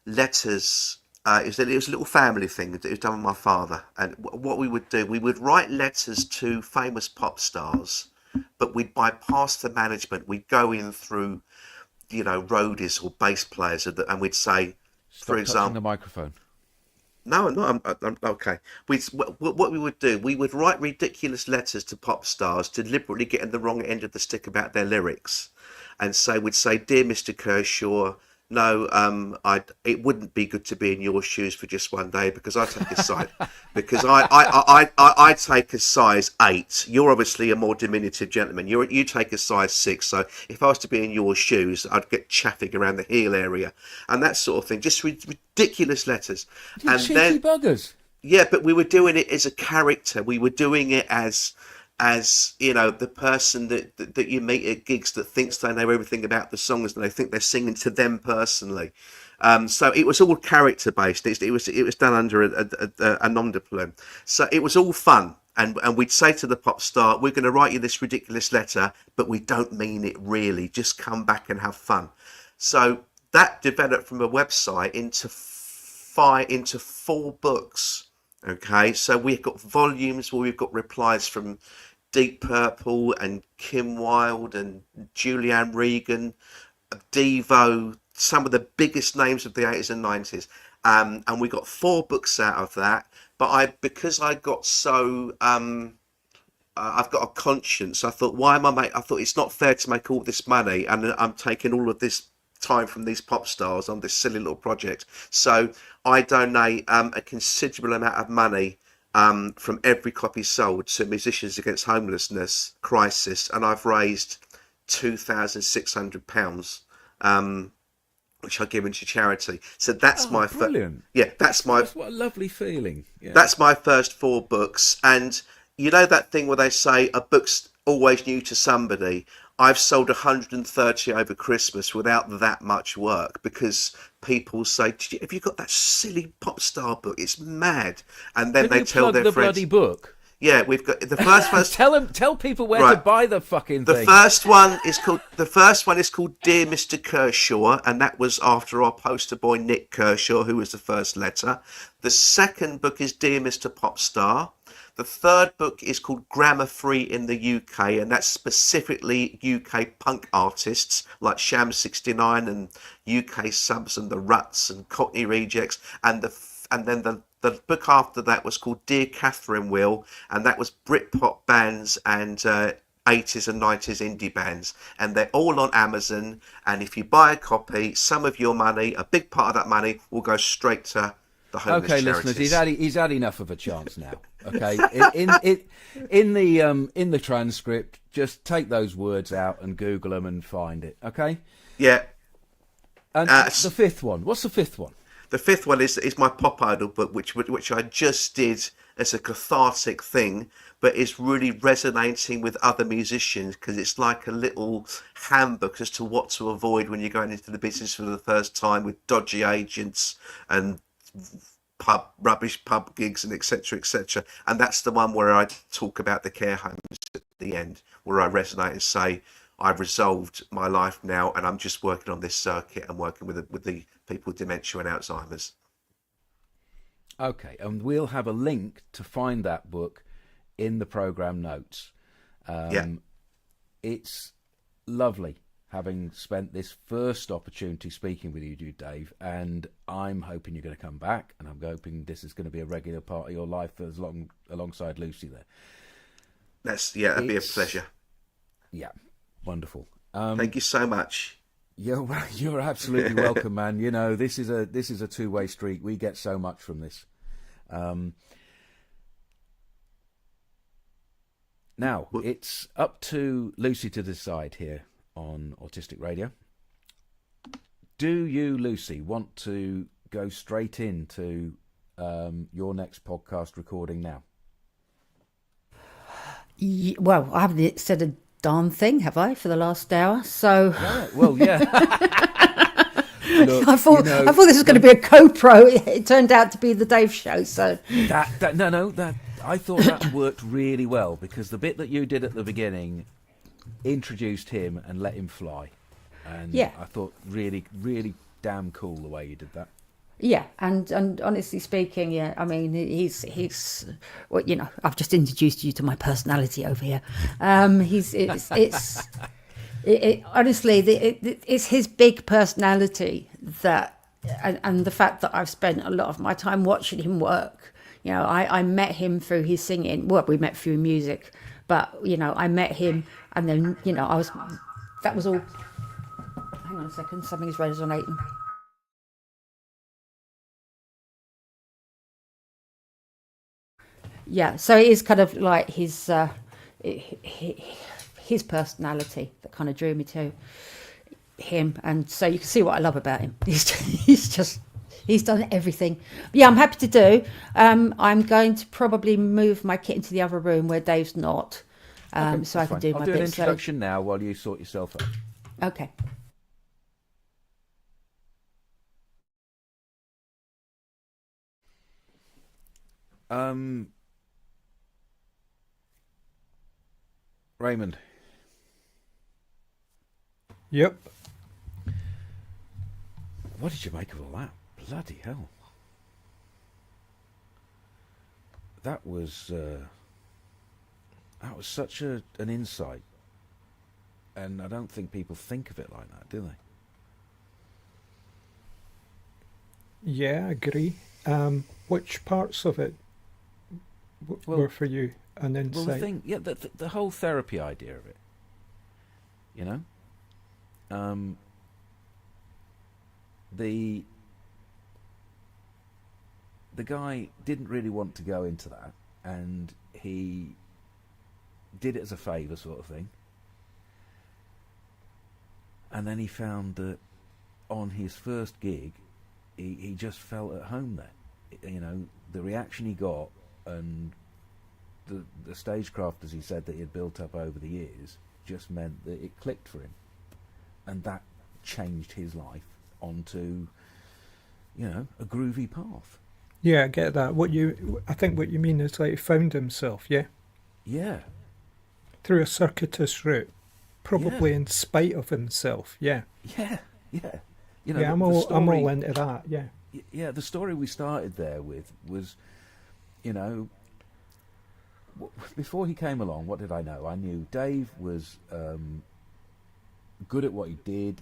letters. It was a little family thing that was done with my father. And what we would do, we would write letters to famous pop stars, but we'd bypass the management. We'd go in through, roadies or bass players, and we'd say, for example, the microphone. No, I'm okay. What we would do, we would write ridiculous letters to pop stars, deliberately getting the wrong end of the stick about their lyrics, and so we'd say, "Dear Mr. Kershaw, no, it wouldn't be good to be in your shoes for just one day, because I take a size, because I take a size 8. You're obviously a more diminutive gentleman. You take a size 6. So if I was to be in your shoes, I'd get chaffing around the heel area, and that sort of thing. Just ridiculous letters." You cheeky buggers. Yeah, but we were doing it as a character. We were doing it as the person that you meet at gigs that thinks they know everything about the songs, and they think they're singing to them personally. So it was all character based. It was done under a nom de plume. So it was all fun. And we'd say to the pop star, "We're going to write you this ridiculous letter, but we don't mean it really. Just come back and have fun." So that developed from a website into 4 books. Okay, so we've got volumes where we've got replies from Deep Purple and Kim Wilde and Julianne Regan, Devo, some of the biggest names of the 80s and 90s. And we got 4 books out of that. But because I got so I've got a conscience. I thought, I thought it's not fair to make all this money, and I'm taking all of this time from these pop stars on this silly little project. So I donate a considerable amount of money from every copy sold to Musicians Against Homelessness Crisis, and I've raised £2,600, which I give into charity. So that's my brilliant. That's what a lovely feeling. Yeah. That's my first 4 books, and you know that thing where they say a book's always new to somebody. I've sold 130 over Christmas without that much work, because people say, "Have you got that silly pop star book? It's mad." And then they tell their friends. Bloody book. Yeah, we've got the first one. Tell people where to buy the fucking thing. The first one is called Dear Mr. Kershaw, and that was after our poster boy Nick Kershaw, who was the first letter. The second book is Dear Mr. Popstar. The third book is called Grammar Free in the UK, and that's specifically UK punk artists like Sham 69 and UK Subs and the Ruts and Cockney Rejects. And and then the book after that was called Dear Catherine Will, and that was Britpop bands and 80s and 90s indie bands, and they're all on Amazon. And if you buy a copy, some of your money, a big part of that money, will go straight to the homeless Okay, charities. listeners, he's had enough of a chance now. Okay, in the transcript, just take those words out and Google them and find it. Okay. Yeah. And the fifth one. What's the fifth one? The fifth one is my Pop Idol book, which I just did as a cathartic thing, but it's really resonating with other musicians because it's like a little handbook as to what to avoid when you're going into the business for the first time with dodgy agents and rubbish pub gigs and etc. etc. And that's the one where I talk about the care homes at the end, where I resonate and say, I've resolved my life now, and I'm just working on this circuit and working with the people with dementia and Alzheimer's. Okay, and we'll have a link to find that book in the program notes. It's lovely having spent this first opportunity speaking with you, Dave, and I'm hoping you're going to come back, and I'm hoping this is going to be a regular part of your life alongside Lucy there. That'd be a pleasure. Yeah. Wonderful. Thank you so much. You're absolutely welcome, man. You know, this is a two-way street. We get so much from this. Now it's up to Lucy to decide here on Autistic Radio. Do you, Lucy, want to go straight into your next podcast recording now? Well, I haven't said a darn thing, have I, for the last hour? So yeah, well, yeah. Look, I thought this was going to be a co-pro. It turned out to be the Dave show. So I thought that worked really well because the bit that you did at the beginning introduced him and let him fly, and I thought really, really damn cool the way you did that. Yeah, and honestly speaking, I mean, he's well, you know, I've just introduced you to my personality over here. Honestly, it's his big personality that, and the fact that I've spent a lot of my time watching him work. You know, I met him through his singing. Well, we met through music, but you know, I met him, and then you know, that was all. Hang on a second, something's resonating. Yeah, so it is kind of like his personality that kind of drew me to him, and so you can see what I love about him. He's done everything. Yeah, I'm happy to do. I'm going to probably move my kit into the other room where Dave's not, so I can do my bit. I'll do an introduction now while you sort yourself out. Okay. Raymond. Yep. What did you make of all that? Bloody hell. That was such an insight. And I don't think people think of it like that, do they? Yeah, I agree. Which parts of it were for you an insight? Well, the thing, the whole therapy idea of it, you know, the guy didn't really want to go into that, and he did it as a favour, sort of thing, and then he found that on his first gig, he just felt at home there. You know, the reaction he got and the stagecraft, as he said, that he had built up over the years just meant that it clicked for him, and that changed his life onto, you know, a groovy path. Yeah, I get that. I think what you mean is like he found himself, yeah? Yeah. Through a circuitous route, probably in spite of himself, yeah. Yeah, yeah. You know, yeah, I'm all into that, yeah. Yeah, the story we started there with was, you know, before he came along, what did I know? I knew Dave was good at what he did.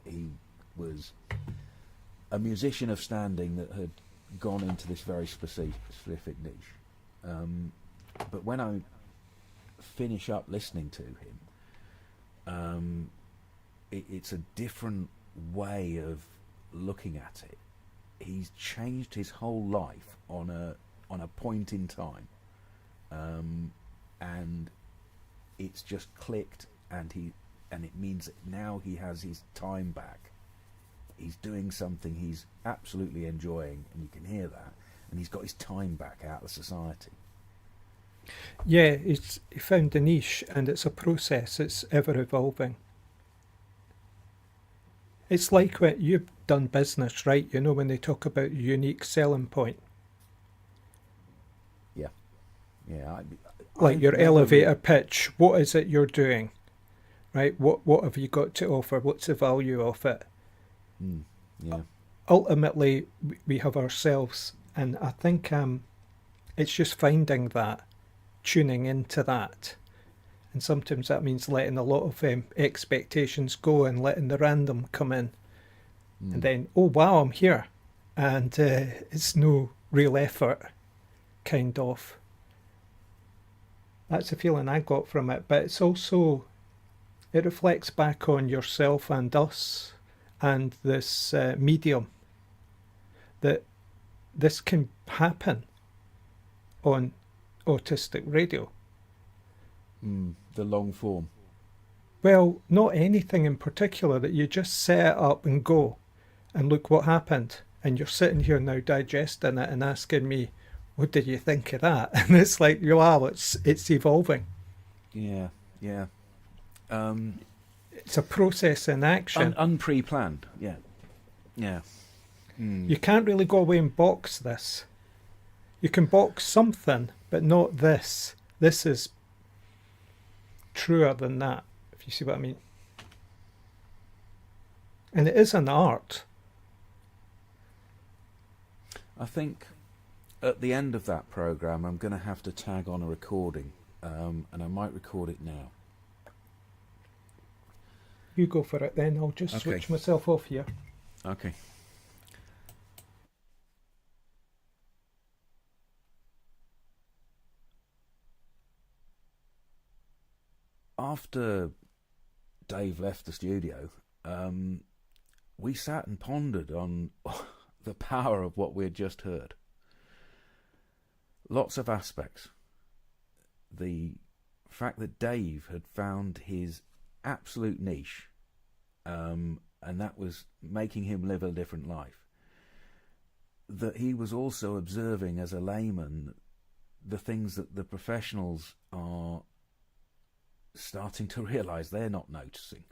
He was a musician of standing that had gone into this very specific niche. But when I finish up listening to him, it's a different way of looking at it. He's changed his whole life on a point in time, and it's just clicked, and it means that now he has his time back. He's doing something he's absolutely enjoying, and you can hear that, and he's got his time back out of society. Yeah, he found a niche, and it's a process. It's ever evolving. It's like when you've done business, right? You know, when they talk about unique selling point. Yeah. Like your elevator pitch. What is it you're doing? Right? What have you got to offer? What's the value of it? Yeah. Ultimately, we have ourselves, and I think it's just finding that, tuning into that. And sometimes that means letting a lot of expectations go and letting the random come in. And then, oh wow, I'm here. And it's no real effort, kind of. That's the feeling I got from it. But it's also, it reflects back on yourself and us and this medium, that this can happen on autistic radio. The long form. Well, not anything in particular, that you just set it up and go and look what happened. And you're sitting here now digesting it and asking me, what did you think of that? And it's like, wow, it's evolving. Yeah. It's a process in action. Unpre-planned. Yeah. You can't really go away and box this. You can box something, but not this. This is truer than that, if you see what I mean. And it is an art. I think at the end of that programme, I'm going to have to tag on a recording, and I might record it now. You go for it then. I'll just switch myself off here. Okay. After Dave left the studio, we sat and pondered on the power of what we had just heard. Lots of aspects. The fact that Dave had found his absolute niche, and that was making him live a different life. That he was also observing as a layman the things that the professionals are starting to realise they're not noticing.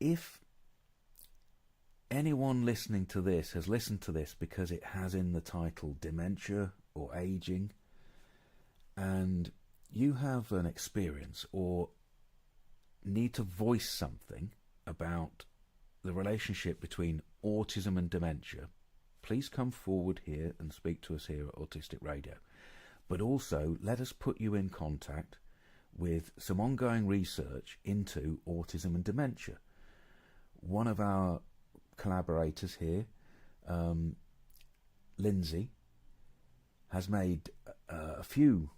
If anyone listening to this has listened to this because it has in the title dementia or ageing, and you have an experience or need to voice something about the relationship between autism and dementia, please come forward here and speak to us here at Autistic Radio. But also let us put you in contact with some ongoing research into autism and dementia. One of our collaborators here, Lindsay, has made a few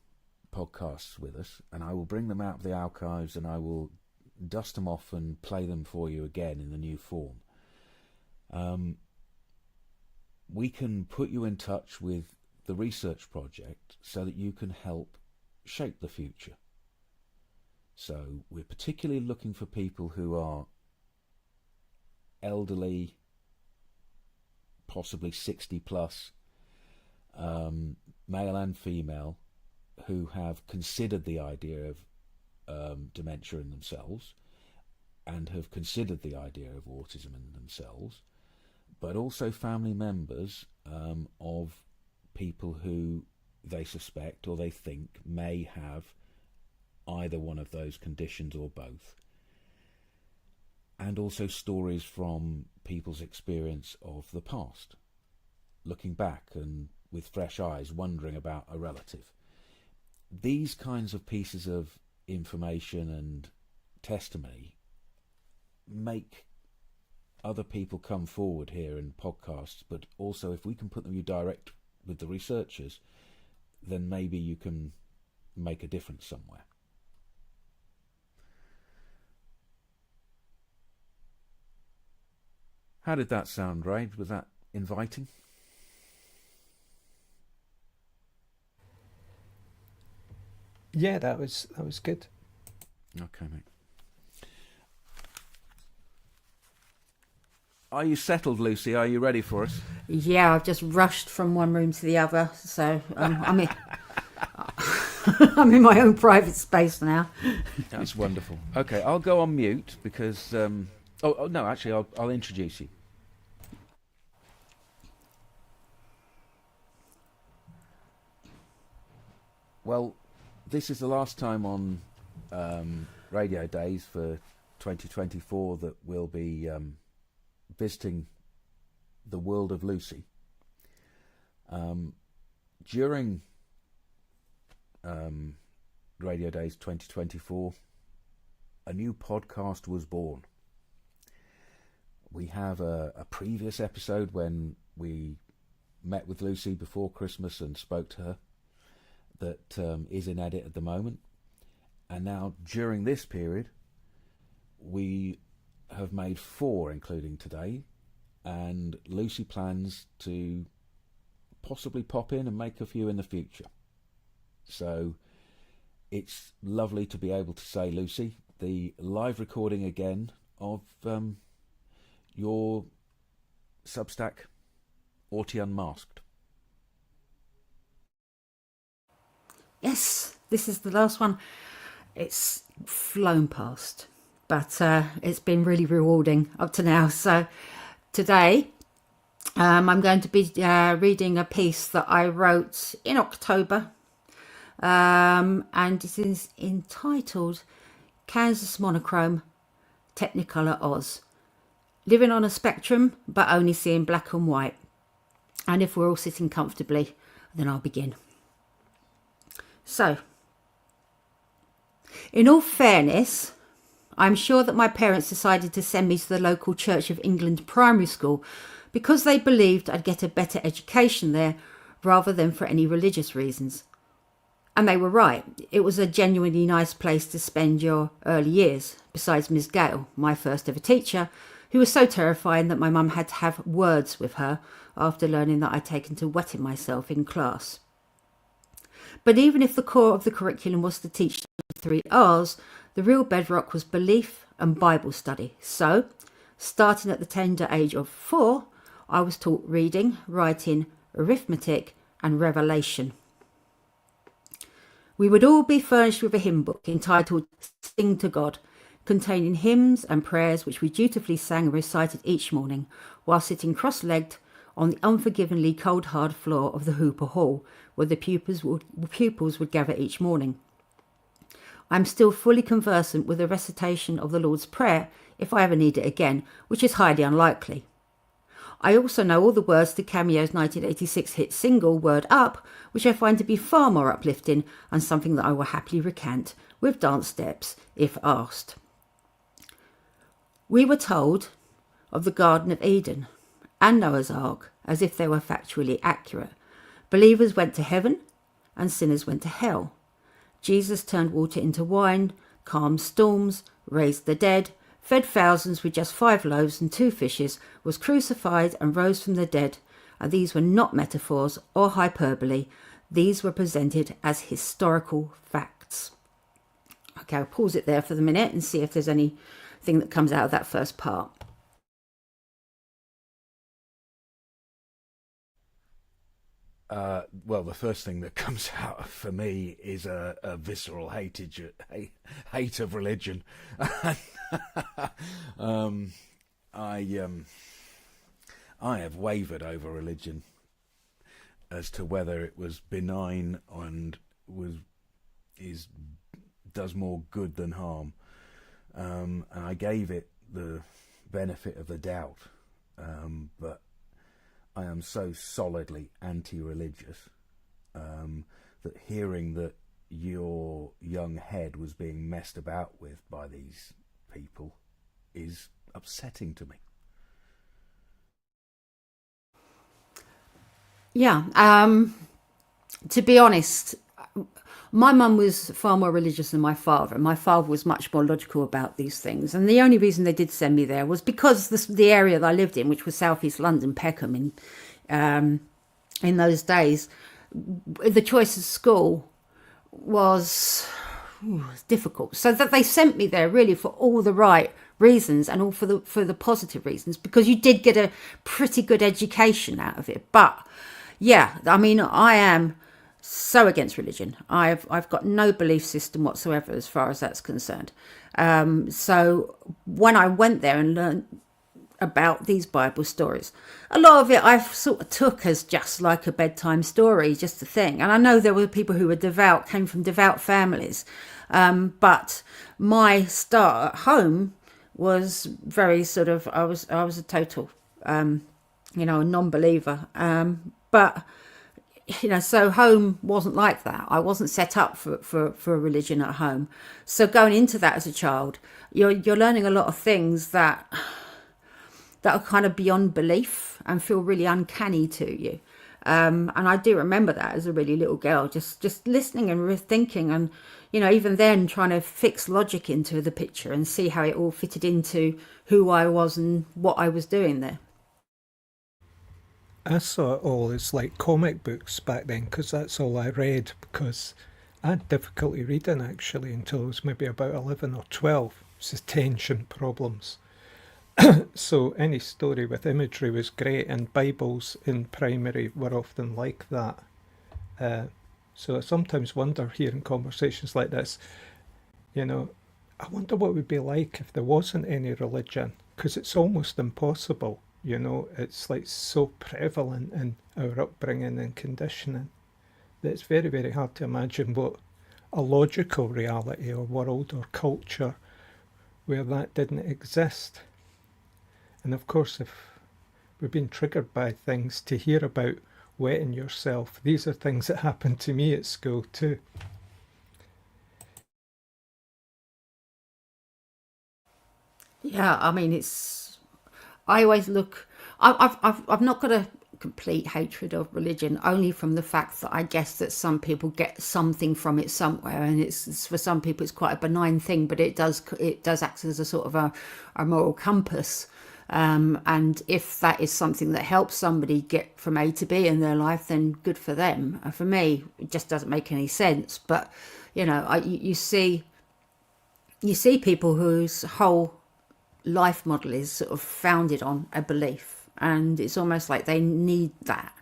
podcasts with us, and I will bring them out of the archives and I will dust them off and play them for you again in the new form. We can put you in touch with the research project so that you can help shape the future. So we're particularly looking for people who are elderly, possibly 60 plus, male and female, who have considered the idea of dementia in themselves and have considered the idea of autism in themselves, but also family members of people who they suspect or they think may have either one of those conditions or both. And also stories from people's experience of the past, looking back and with fresh eyes wondering about a relative. These kinds of pieces of information and testimony make other people come forward here in podcasts, but also if we can put them you direct with the researchers, then maybe you can make a difference somewhere. How did that sound, Ray? Was that inviting? Yeah, that was good. Okay, mate. Are you settled, Lucy? Are you ready for us? Yeah, I've just rushed from one room to the other, so I'm in, I'm in my own private space now. That's wonderful. Okay, I'll go on mute because... Oh, no, actually, I'll introduce you. Well, this is the last time on Radio Days for 2024 that we'll be visiting the world of Lucy. During Radio Days 2024, a new podcast was born. We have a previous episode when we met with Lucy before Christmas and spoke to her that is in edit at the moment. And now, during this period, we have made 4, including today, and Lucy plans to possibly pop in and make a few in the future. So it's lovely to be able to say, Lucy, the live recording again of your Substack, Autie Unmasked. Yes, this is the last one. It's flown past, but it's been really rewarding up to now. So today I'm going to be reading a piece that I wrote in October, and it is entitled Kansas Monochrome Technicolor Oz. Living on a spectrum, but only seeing black and white. And if we're all sitting comfortably, then I'll begin. So, in all fairness, I'm sure that my parents decided to send me to the local Church of England primary school because they believed I'd get a better education there rather than for any religious reasons. And they were right. It was a genuinely nice place to spend your early years, besides Miss Gale, my first ever teacher, who was so terrifying that my mum had to have words with her after learning that I'd taken to wetting myself in class. But even if the core of the curriculum was to teach the 3 R's, the real bedrock was belief and Bible study. So, starting at the tender age of 4, I was taught reading, writing, arithmetic and revelation. We would all be furnished with a hymn book entitled Sing to God, containing hymns and prayers which we dutifully sang and recited each morning while sitting cross-legged on the unforgivingly cold hard floor of the Hooper Hall where the pupils would gather each morning. I'm still fully conversant with the recitation of the Lord's Prayer if I ever need it again, which is highly unlikely. I also know all the words to Cameo's 1986 hit single Word Up, which I find to be far more uplifting and something that I will happily recant with dance steps if asked. We were told of the Garden of Eden and Noah's Ark as if they were factually accurate. Believers went to heaven and sinners went to hell. Jesus turned water into wine, calmed storms, raised the dead, fed thousands with just 5 loaves and 2 fishes, was crucified and rose from the dead. And these were not metaphors or hyperbole. These were presented as historical facts. Okay, I'll pause it there for the minute and see if there's anything that comes out of that first part. Well, the first thing that comes out for me is a visceral hate of religion. I have wavered over religion as to whether it was benign and does more good than harm, and I gave it the benefit of the doubt, but I am so solidly anti-religious that hearing that your young head was being messed about with by these people is upsetting to me. Yeah. To be honest, my mum was far more religious than my father. My father was much more logical about these things. And the only reason they did send me there was because the area that I lived in, which was southeast London, Peckham, in those days, the choice of school was difficult. So that they sent me there really for all the right reasons and all for the positive reasons, because you did get a pretty good education out of it. But yeah, I mean, I am so against religion. I've got no belief system whatsoever as far as that's concerned. So when I went there and learned about these Bible stories, a lot of it I sort of took as just like a bedtime story, just a thing. And I know there were people who were devout, came from devout families, but my start at home was very sort of, I was a total, a non-believer. But so home wasn't like that. I wasn't set up for a religion at home. So going into that as a child, you're learning a lot of things that are kind of beyond belief and feel really uncanny to you. And I do remember that as a really little girl, just listening and thinking, and even then trying to fix logic into the picture and see how it all fitted into who I was and what I was doing there. I saw it all as like comic books back then, because that's all I read, because I had difficulty reading actually until I was maybe about 11 or 12. It's attention problems. So any story with imagery was great, and Bibles in primary were often like that. So I sometimes wonder, hearing conversations like this, I wonder what it would be like if there wasn't any religion, because it's almost impossible. It's like so prevalent in our upbringing and conditioning that it's very, very hard to imagine what a logical reality or world or culture where that didn't exist. And of course, if we've been triggered by things, to hear about wetting yourself, these are things that happened to me at school too. Yeah, I mean, I always look. I've not got a complete hatred of religion, only from the fact that I guess that some people get something from it somewhere, and it's for some people it's quite a benign thing, but it does act as a sort of a moral compass. And if that is something that helps somebody get from A to B in their life, then good for them. For me, it just doesn't make any sense. But you see people whose whole life model is sort of founded on a belief, and it's almost like they need that,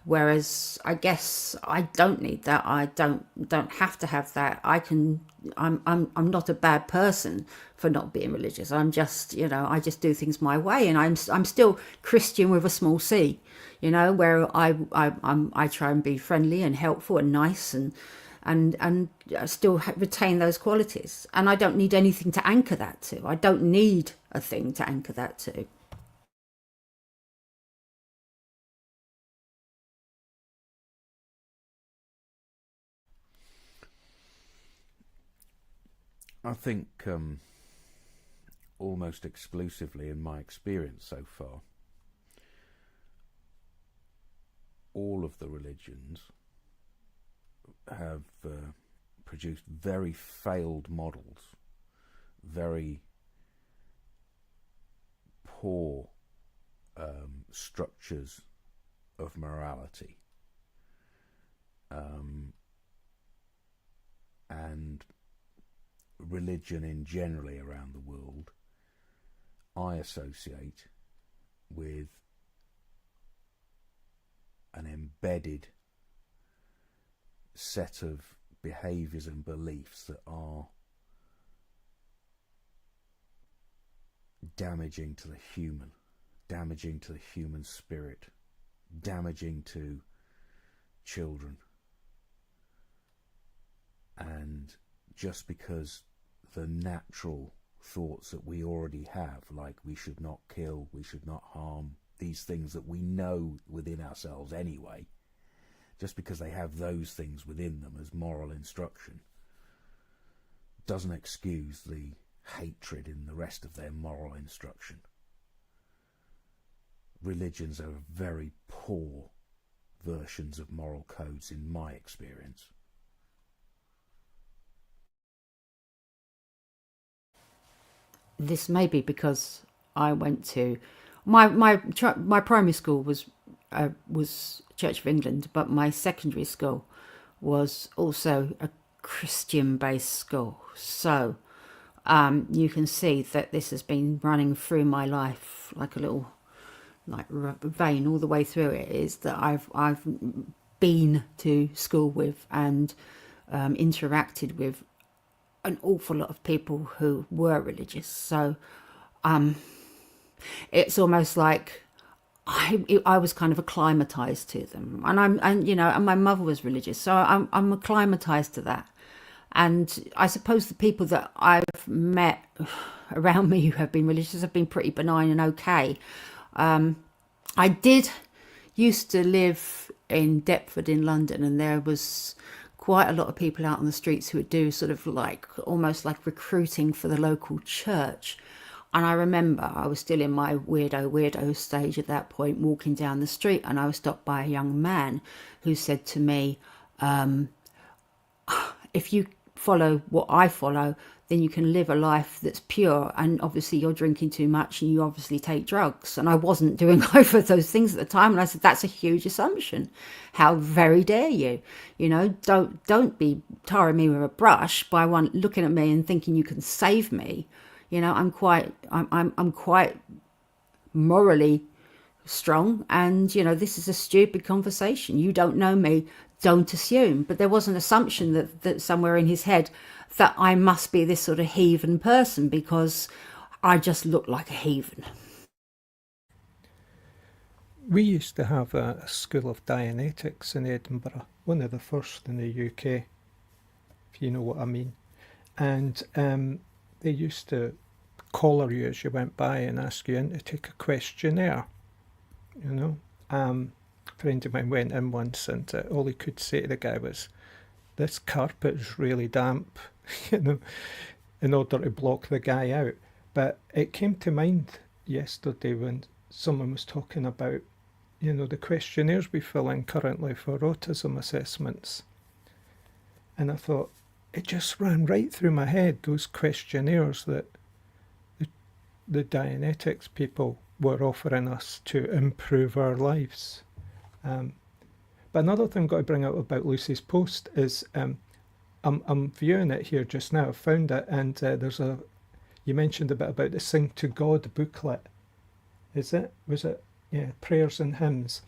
whereas I guess I don't need that. I don't have to have that. I'm not a bad person for not being religious. I'm just I just do things my way, and I'm still Christian with a small c, where I try and be friendly and helpful and nice, and still retain those qualities. And I don't need anything to anchor that to. I don't need a thing to anchor that to. I think almost exclusively in my experience so far, all of the religions have produced very failed models, very poor structures of morality, and religion in generally around the world I associate with an embedded set of behaviours and beliefs that are damaging to the human, damaging to the human spirit, damaging to children. And just because the natural thoughts that we already have, like we should not kill, we should not harm, these things that we know within ourselves anyway, just because they have those things within them as moral instruction, doesn't excuse the hatred in the rest of their moral instruction. Religions are a very poor versions of moral codes in my experience. This may be because I went to my primary school was Church of England, but my secondary school was also a Christian-based school. So you can see that this has been running through my life like a little vein all the way through it. Is that I've been to school with and interacted with an awful lot of people who were religious. So it's almost like I was kind of acclimatized to them, and my mother was religious, so I'm acclimatized to that. And I suppose the people that I've met around me who have been religious have been pretty benign and okay. I did used to live in Deptford in London, and there was quite a lot of people out on the streets who would do sort of like almost like recruiting for the local church. And I remember I was still in my weirdo stage at that point, walking down the street, and I was stopped by a young man who said to me, if you follow what I follow, then you can live a life that's pure. And obviously you're drinking too much and you obviously take drugs. And I wasn't doing either of those things at the time. And I said, that's a huge assumption. How very dare you? Don't be tarring me with a brush by one looking at me and thinking you can save me. I'm quite morally strong, and this is a stupid conversation. You don't know me, don't assume. But there was an assumption that somewhere in his head that I must be this sort of heathen person because I just look like a heathen. We used to have a school of Dianetics in Edinburgh, one of the first in the UK, if you know what I mean. And they used to collar you as you went by and ask you in to take a questionnaire. A friend of mine went in once, and all he could say to the guy was, "This carpet is really damp," in order to block the guy out. But it came to mind yesterday when someone was talking about, the questionnaires we fill in currently for autism assessments. And I thought, it just ran right through my head, those questionnaires that the Dianetics people were offering us to improve our lives. But another thing I've got to bring out about Lucy's post is I'm viewing it here just now. I found it, and you mentioned a bit about the Sing to God booklet. Was it? Yeah, prayers and hymns.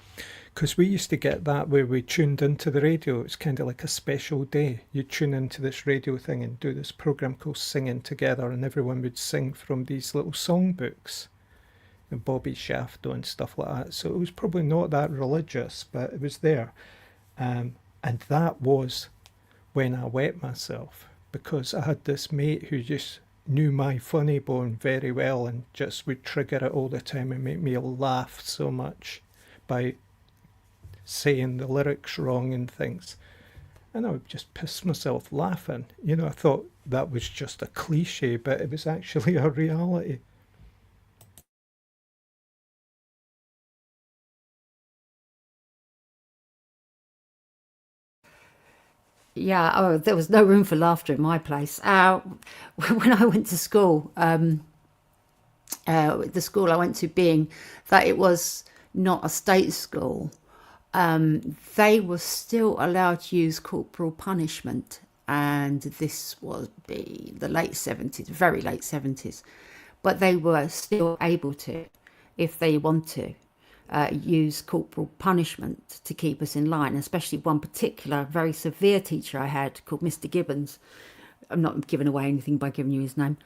Because we used to get that where we tuned into the radio. It's kind of like a special day. You tune into this radio thing and do this program called Singing Together, and everyone would sing from these little songbooks, and Bobby Shafto and stuff like that. So it was probably not that religious, but it was there. And that was when I wet myself, because I had this mate who just knew my funny bone very well and just would trigger it all the time and make me laugh so much by saying the lyrics wrong and things. And I would just piss myself laughing. I thought that was just a cliche, but it was actually a reality. Yeah, there was no room for laughter in my place. When I went to school, the school I went to, being that it was not a state school, they were still allowed to use corporal punishment. And this was the late 70s, very late 70s. But they were still able to, if they want to, use corporal punishment to keep us in line, especially one particular very severe teacher I had called Mr. Gibbons. I'm not giving away anything by giving you his name,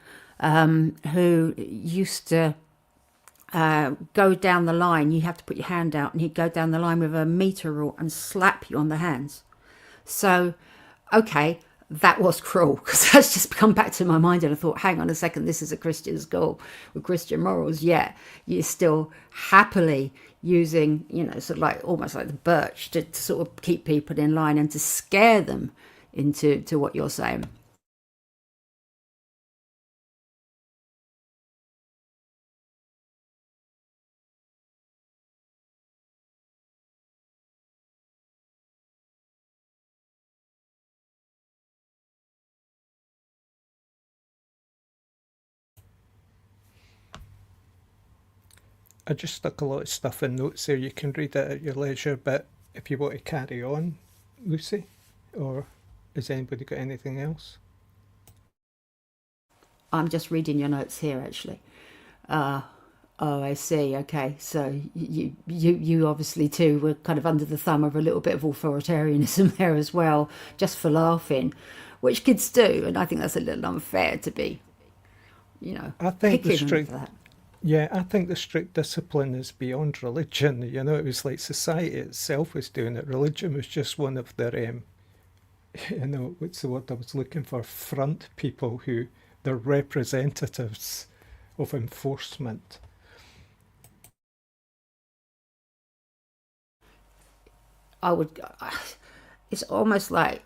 who used to go down the line. You have to put your hand out, and he'd go down the line with a meter rule and slap you on the hands. So, okay, that was cruel, because that's just come back to my mind, and I thought, hang on a second, this is a Christian school with Christian morals, yet you're still happily using, sort of like almost like the birch to sort of keep people in line and to scare them into what you're saying. I just stuck a lot of stuff in notes there. You can read it at your leisure, but if you want to carry on, Lucy, or has anybody got anything else? I'm just reading your notes here, actually. Oh, I see. Okay, so you obviously too were kind of under the thumb of a little bit of authoritarianism there as well, just for laughing, which kids do, and I think that's a little unfair to be, I think the picking strict, for that. yeah, I think the strict discipline is beyond religion. It was like society itself was doing it. Religion was just one of their, what's the word I was looking for? Front people who they're representatives of enforcement. I would. It's almost like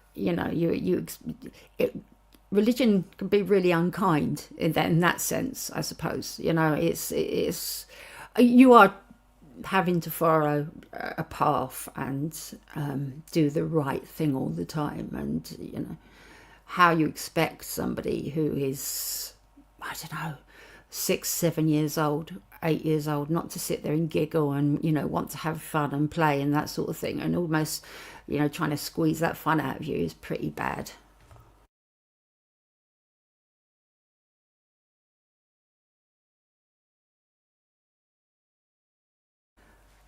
religion can be really unkind in that sense. I suppose it's you are having to follow a path and do the right thing all the time, and how you expect somebody who is, I don't know, 6, 7 years old, 8 years old, not to sit there and giggle and want to have fun and play and that sort of thing, and almost trying to squeeze that fun out of you is pretty bad.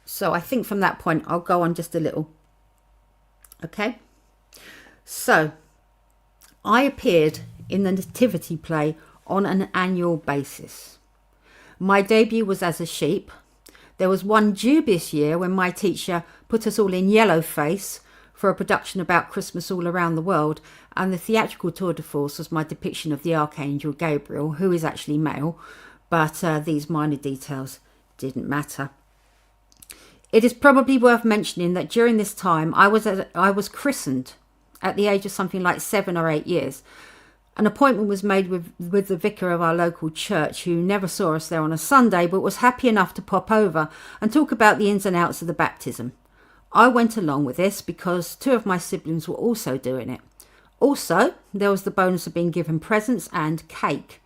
So I think from that point I'll go on just a little. Okay, so I appeared in the nativity play on an annual basis. My debut was as a sheep. There was one dubious year when my teacher put us all in yellow face for a production about Christmas all around the world, and the theatrical tour de force was my depiction of the Archangel Gabriel, who is actually male, but these minor details didn't matter. It is probably worth mentioning that during this time I was christened at the age of something like 7 or 8 years. An appointment was made with the vicar of our local church, who never saw us there on a Sunday, but was happy enough to pop over and talk about the ins and outs of the baptism. I went along with this because 2 of my siblings were also doing it. Also, there was the bonus of being given presents and cake.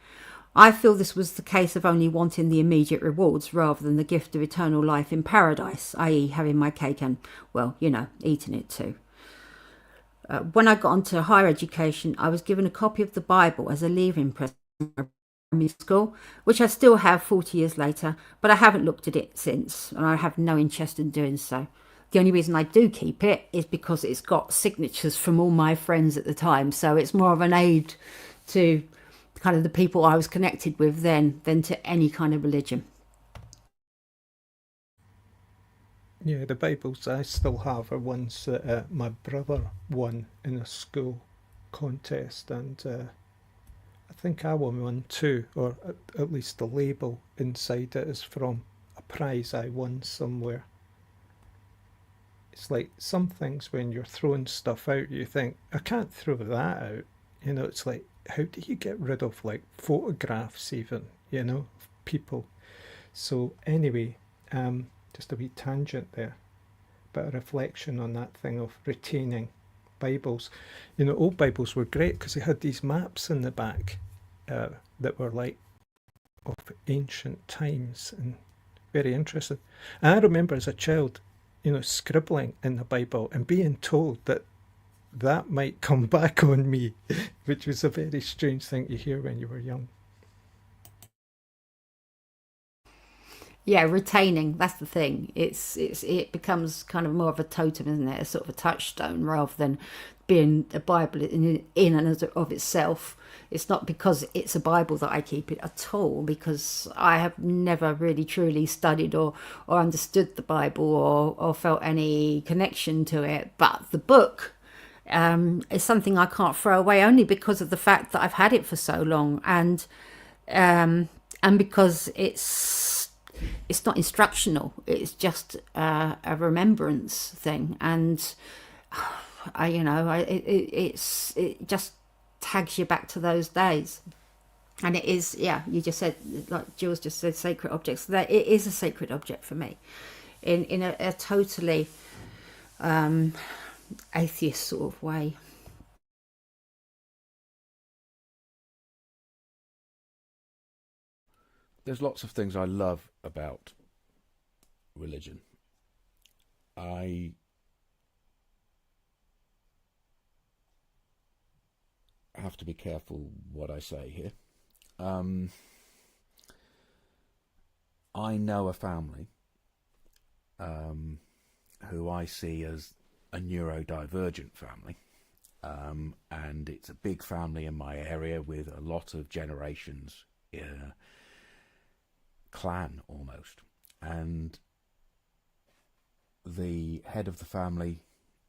I feel this was the case of only wanting the immediate rewards rather than the gift of eternal life in paradise, i.e. having my cake and, well, eating it too. When I got onto higher education, I was given a copy of the Bible as a leaving present from primary school, which I still have 40 years later, but I haven't looked at it since, and I have no interest in doing so. The only reason I do keep it is because it's got signatures from all my friends at the time, so it's more of an aid to kind of the people I was connected with then than to any kind of religion. Yeah, the Bibles I still have are ones that my brother won in a school contest, and I think I won one too, or at least the label inside it is from a prize I won somewhere. It's like some things when you're throwing stuff out, you think, I can't throw that out. It's like, how do you get rid of like photographs even, of people? So anyway, just a wee tangent there, but a reflection on that thing of retaining Bibles. Old Bibles were great because they had these maps in the back that were like of ancient times and very interesting. And I remember as a child, scribbling in the Bible and being told that might come back on me, which was a very strange thing to hear when you were young. Yeah, retaining, that's the thing. It becomes kind of more of a totem, isn't it? A sort of a touchstone rather than being a Bible in and of itself. It's not because it's a Bible that I keep it at all, because I have never really truly studied or understood the Bible or felt any connection to it. But the book is something I can't throw away, only because of the fact that I've had it for so long, and because it's not instructional, it's just a remembrance thing, and it just tags you back to those days. And it is, yeah, you just said, like Jules just said, sacred objects. That it is a sacred object for me, in a totally atheist sort of way. There's lots of things I love about religion. I have to be careful what I say here. I know a family who I see as a neurodivergent family, and it's a big family in my area with a lot of generations, clan almost, and the head of the family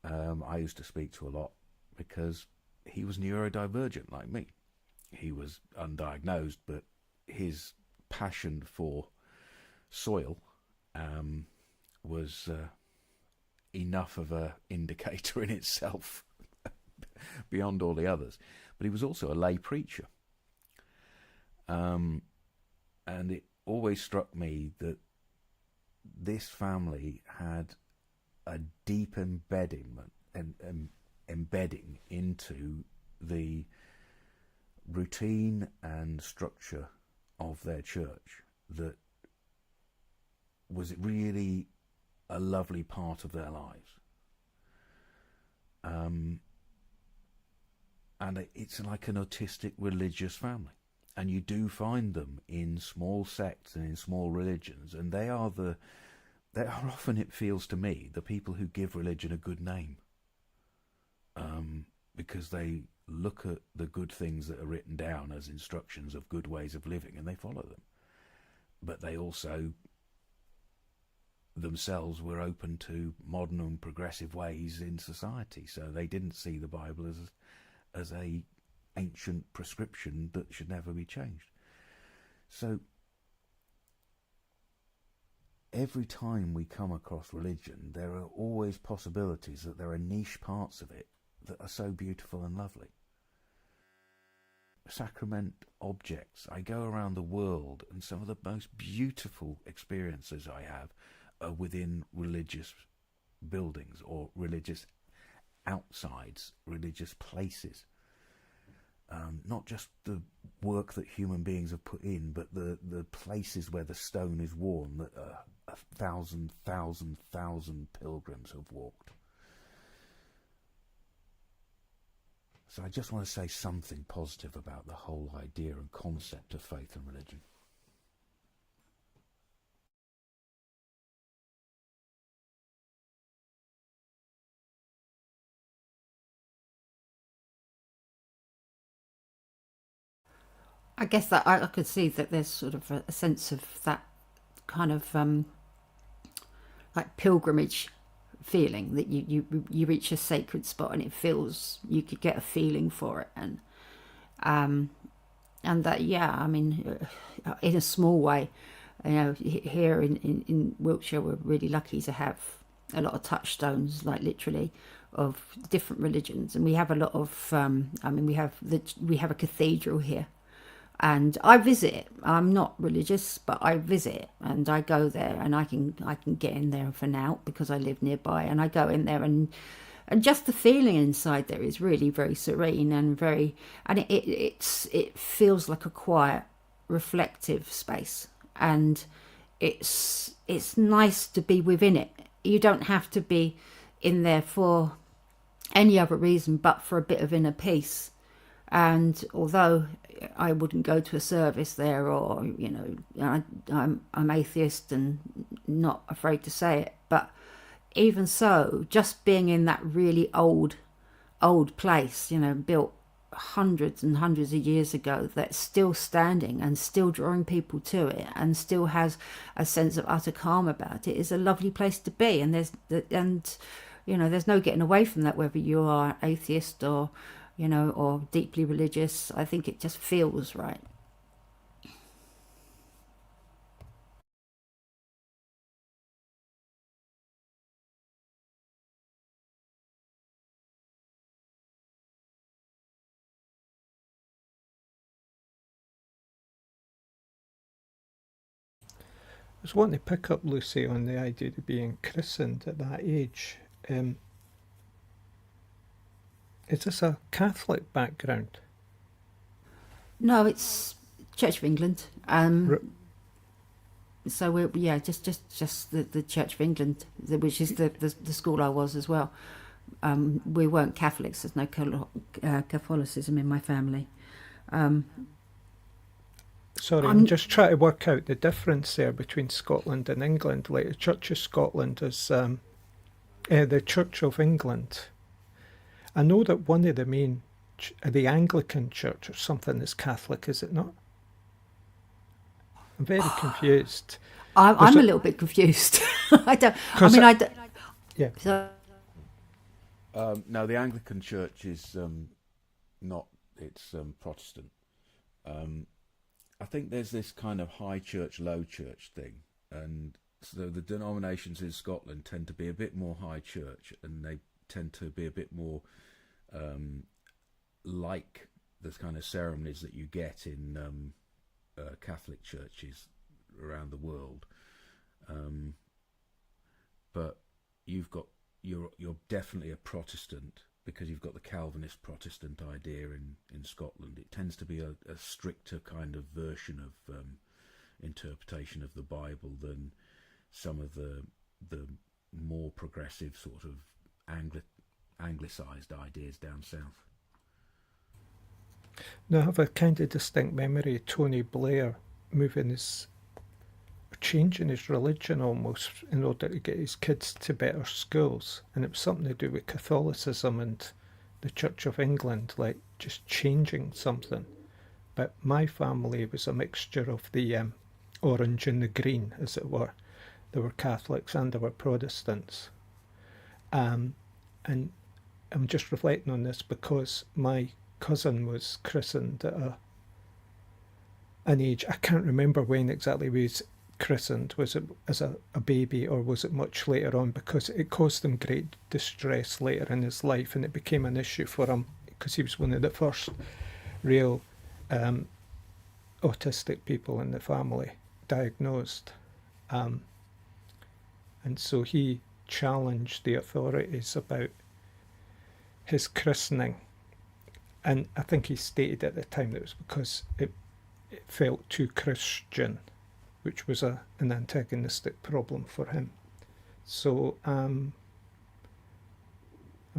I used to speak to a lot because he was neurodivergent like me. He was undiagnosed, but his passion for soil was enough of an indicator in itself beyond all the others. But he was also a lay preacher. And it always struck me that this family had a deep embedding into the routine and structure of their church that was really a lovely part of their lives. And it's like an autistic religious family. And you do find them in small sects and in small religions, and they are often, it feels to me, the people who give religion a good name. Because they look at the good things that are written down as instructions of good ways of living and they follow them. But they also themselves were open to modern and progressive ways in society, so they didn't see the Bible as a ancient prescription that should never be changed. So every time we come across religion, there are always possibilities that there are niche parts of it that are so beautiful and lovely. Sacrament objects. I go around the world and some of the most beautiful experiences I have are within religious buildings or religious outsides, religious places. Not just the work that human beings have put in, but the places where the stone is worn that a thousand pilgrims have walked. So I just want to say something positive about the whole idea and concept of faith and religion. I guess that I could see that there's sort of a sense of that kind of like pilgrimage feeling, that you reach a sacred spot and it feels, you could get a feeling for it, and that, yeah, I mean, in a small way, you know, here in Wiltshire we're really lucky to have a lot of touchstones, like literally, of different religions, and we have a lot of I mean, we have a cathedral here. And I visit it. I'm not religious, but I visit it, and I go there, and I can get in there for now because I live nearby, and I go in there, and just the feeling inside there is really very serene and very, and it feels like a quiet, reflective space, and it's nice to be within it. You don't have to be in there for any other reason but for a bit of inner peace. And although I wouldn't go to a service there, or, you know, I'm atheist and not afraid to say it, but even so, just being in that really old place, you know, built hundreds and hundreds of years ago, that's still standing and still drawing people to it and still has a sense of utter calm about it, is a lovely place to be. And you know, there's no getting away from that, whether you are atheist or, you know, or deeply religious. I think it just feels right. I was wanting to pick up, Lucy, on the idea of being christened at that age. Is this a Catholic background? No, it's Church of England. So we're just the Church of England, which is the school I was as well. We weren't Catholics. There's no Catholicism in my family. Sorry, I'm just trying to work out the difference there between Scotland and England. Like the Church of Scotland is the Church of England. I know that one of the main, the Anglican Church or something is Catholic, is it not? I'm very confused. I'm a little bit confused. I don't. I mean, I don't. Yeah. So, No, the Anglican Church is not. It's Protestant. I think there's this kind of high church, low church thing, and so the denominations in Scotland tend to be a bit more high church, and they tend to be a bit more like the kind of ceremonies that you get in Catholic churches around the world. But you're definitely a Protestant, because you've got the Calvinist Protestant idea in Scotland. It tends to be a stricter kind of version of interpretation of the Bible than some of the more progressive sort of anglicised ideas down south. Now, I have a kind of distinct memory of Tony Blair changing his religion almost in order to get his kids to better schools, and it was something to do with Catholicism and the Church of England, like just changing something. But my family was a mixture of the orange and the green, as it were. There were Catholics and there were Protestants, and I'm just reflecting on this because my cousin was christened at an age, I can't remember when exactly he was christened. Was it as a baby, or was it much later on? Because it caused him great distress later in his life, and it became an issue for him because he was one of the first real autistic people in the family diagnosed, and so he challenged the authorities about his christening, and I think he stated at the time that it was because it felt too Christian, which was an antagonistic problem for him. So I'm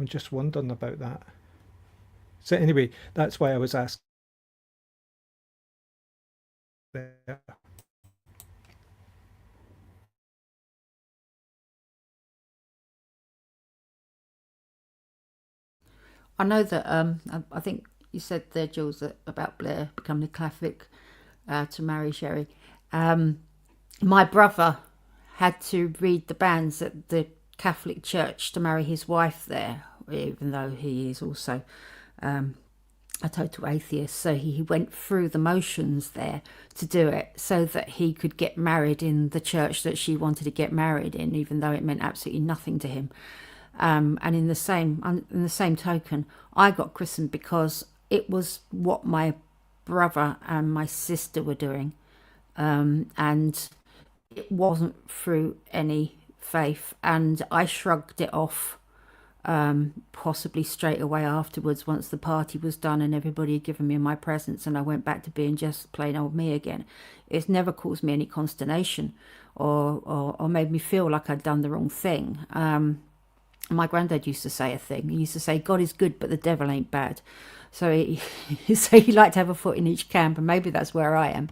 just wondering about that. So anyway, that's why I was asking there. I know that I think you said there, Jules, that about Blair becoming a Catholic to marry Sherry. My brother had to read the bans at the Catholic Church to marry his wife there, even though he is also a total atheist. So he went through the motions there to do it so that he could get married in the church that she wanted to get married in, even though it meant absolutely nothing to him. And in the same token, I got christened because it was what my brother and my sister were doing, and it wasn't through any faith, and I shrugged it off possibly straight away afterwards, once the party was done and everybody had given me my presents and I went back to being just plain old me again. It's never caused me any consternation or made me feel like I'd done the wrong thing. My granddad used to say a thing. He used to say, God is good, but the devil ain't bad. So he liked to have a foot in each camp, and maybe that's where I am.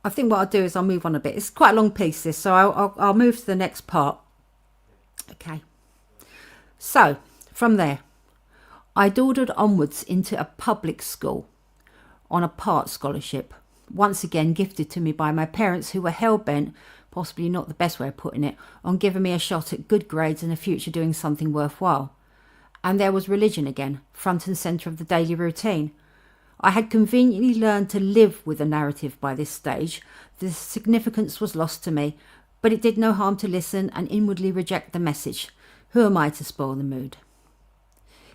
I think what I'll do is I'll move on a bit. It's quite a long piece, this, so I'll move to the next part. Okay. So, from there, I dawdled onwards into a public school on a part scholarship, once again gifted to me by my parents, who were hell-bent, possibly not the best way of putting it, on giving me a shot at good grades and a future doing something worthwhile. And there was religion again, front and centre of the daily routine. I had conveniently learned to live with a narrative by this stage. The significance was lost to me, but it did no harm to listen and inwardly reject the message. Who am I to spoil the mood?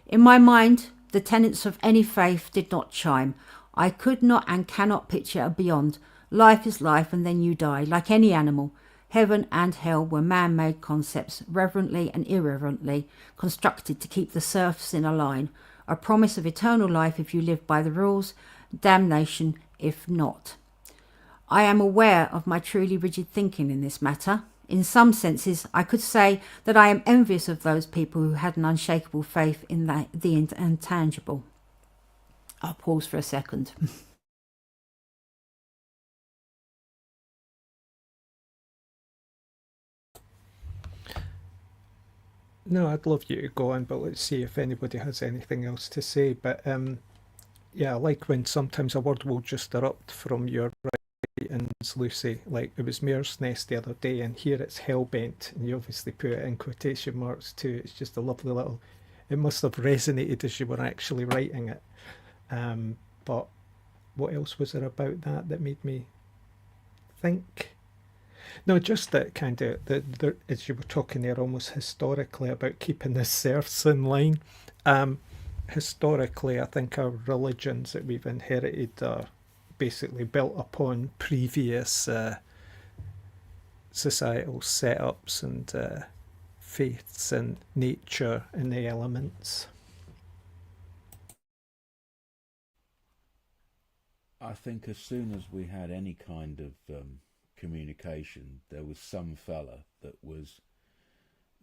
In my mind, the tenets of any faith did not chime. I could not and cannot picture a beyond, Life is life and then you die, like any animal. Heaven and hell were man-made concepts, reverently and irreverently constructed to keep the serfs in a line. A promise of eternal life if you live by the rules, damnation if not. I am aware of my truly rigid thinking in this matter. In some senses, I could say that I am envious of those people who had an unshakable faith in the intangible. I'll pause for a second. No, I'd love you to go on, but let's see if anybody has anything else to say. But yeah, I like when sometimes a word will just erupt from your writings, Lucy. Like it was Mare's Nest the other day, and here it's Hellbent, and you obviously put it in quotation marks too. It's just a lovely little. It must have resonated as you were actually writing it. But what else was there about that made me think? No, just that kind of, as you were talking there almost historically about keeping the serfs in line. Historically, I think our religions that we've inherited are basically built upon previous societal setups and faiths and nature and the elements. I think as soon as we had any kind of communication, there was some fella that was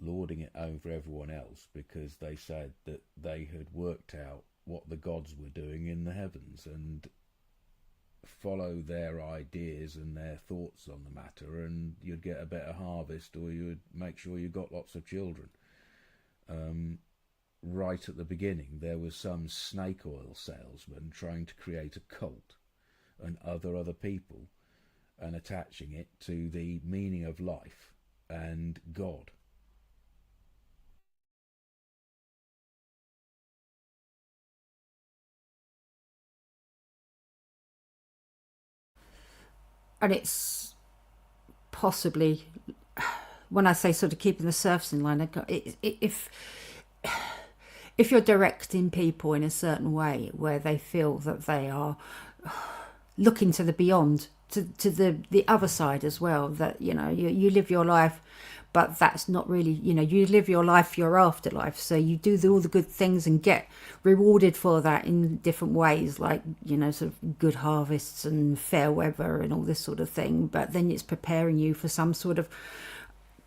lording it over everyone else because they said that they had worked out what the gods were doing in the heavens and follow their ideas and their thoughts on the matter, and you'd get a better harvest, or you would make sure you got lots of children. Right at the beginning, there was some snake oil salesman trying to create a cult and other people, and attaching it to the meaning of life and God. And it's possibly, when I say sort of keeping the serfs in line, if you're directing people in a certain way where they feel that they are looking to the beyond, to the other side as well, that you live your life, but that's not really, you live your life for your afterlife, so you do all the good things and get rewarded for that in different ways, like sort of good harvests and fair weather and all this sort of thing. But then it's preparing you for some sort of,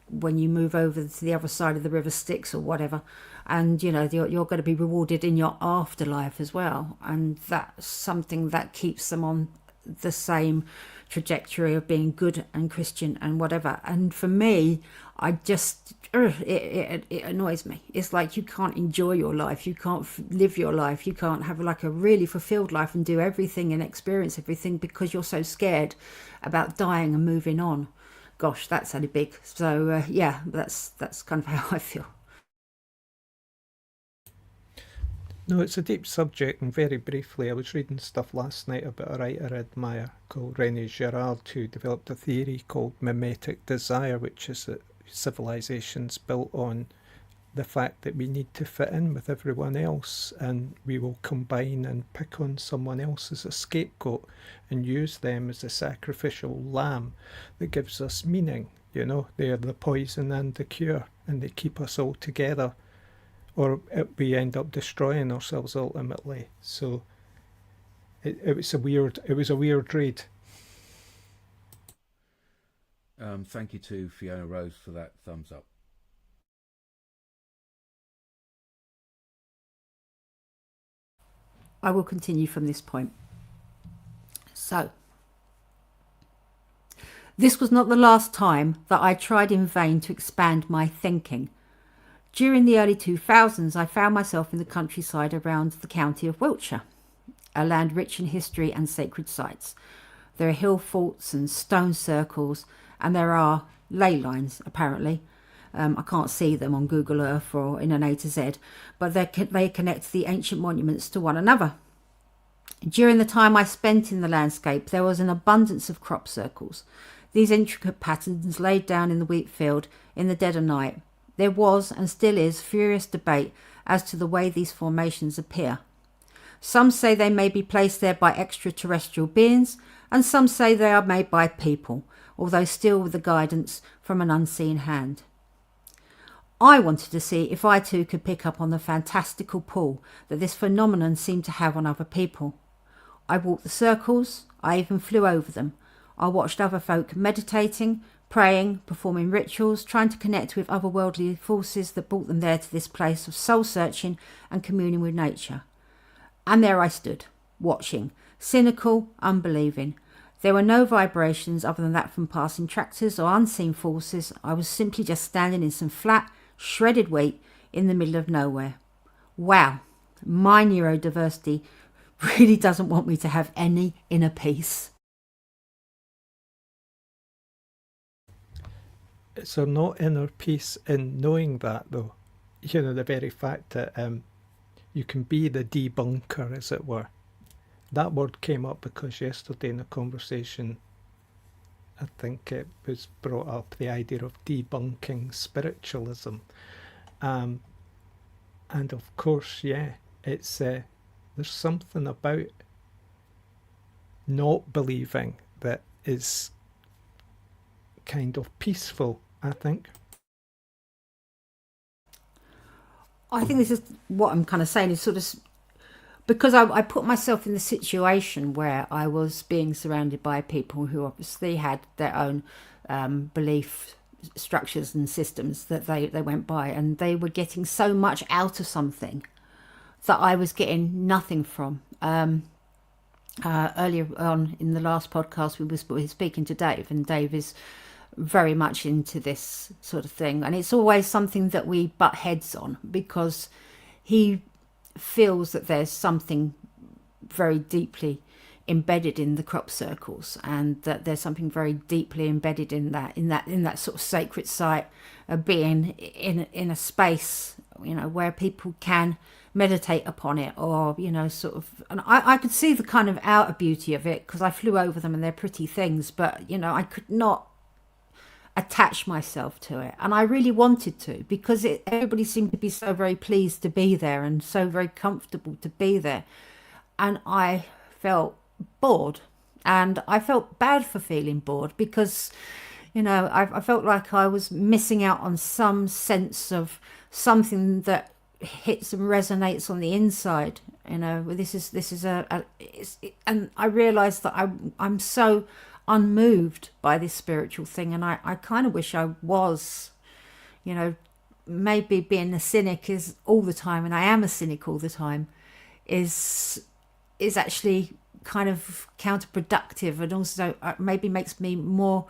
when you move over to the other side of the river Styx or whatever, and you're going to be rewarded in your afterlife as well, and that's something that keeps them on the same trajectory of being good and Christian and whatever. And for me, I just it annoys me. It's like you can't enjoy your life, you can't live your life, you can't have like a really fulfilled life and do everything and experience everything because you're so scared about dying and moving on. Gosh, that sounded big. So yeah, that's kind of how I feel. No, it's a deep subject, and very briefly, I was reading stuff last night about a writer I admire called René Girard, who developed a theory called mimetic desire, which is that civilization's built on the fact that we need to fit in with everyone else, and we will combine and pick on someone else as a scapegoat and use them as a sacrificial lamb that gives us meaning. They're the poison and the cure, and they keep us all together, or we end up destroying ourselves ultimately. So it was a weird read. Thank you to Fiona Rose for that thumbs up. I will continue from this point. So, this was not the last time that I tried in vain to expand my thinking. During the early 2000s, I found myself in the countryside around the county of Wiltshire, a land rich in history and sacred sites. There are hill forts and stone circles, and there are ley lines, apparently. I can't see them on Google Earth or in an A to Z, but they connect the ancient monuments to one another. During the time I spent in the landscape, there was an abundance of crop circles. These intricate patterns laid down in the wheat field in the dead of night. There was, and still is, furious debate as to the way these formations appear. Some say they may be placed there by extraterrestrial beings, and some say they are made by people, although still with the guidance from an unseen hand. I wanted to see if I too could pick up on the fantastical pull that this phenomenon seemed to have on other people. I walked the circles, I even flew over them. I watched other folk meditating, praying, performing rituals, trying to connect with otherworldly forces that brought them there to this place of soul-searching and communing with nature. And there I stood, watching, cynical, unbelieving. There were no vibrations other than that from passing tractors or unseen forces. I was simply just standing in some flat, shredded wheat in the middle of nowhere. Wow, my neurodiversity really doesn't want me to have any inner peace. Is there not inner peace in knowing that, though? You know, the very fact that you can be the debunker, as it were. That word came up because yesterday in a conversation, I think it was brought up, the idea of debunking spiritualism. And of course, yeah, it's there's something about not believing that is kind of peaceful, I think. I think this is what I'm kind of saying is sort of because I put myself in the situation where I was being surrounded by people who obviously had their own belief structures and systems that they went by, and they were getting so much out of something that I was getting nothing from. Earlier on in the last podcast, we were speaking to Dave, and Dave is very much into this sort of thing, and it's always something that we butt heads on because he feels that there's something very deeply embedded in the crop circles, and that there's something very deeply embedded in that sort of sacred site of being in a space, you know, where people can meditate upon it, or, you know, sort of, and I could see the kind of outer beauty of it because I flew over them and they're pretty things, but, you know, I could not attach myself to it, and I really wanted to because everybody seemed to be so very pleased to be there and so very comfortable to be there, and I felt bored, and I felt bad for feeling bored because, you know, I felt like I was missing out on some sense of something that hits and resonates on the inside. You know, this is and I realized that I'm so unmoved by this spiritual thing, and I kind of wish I was. You know, maybe being a cynic is all the time, and I am a cynic all the time, is actually kind of counterproductive, and also maybe makes me more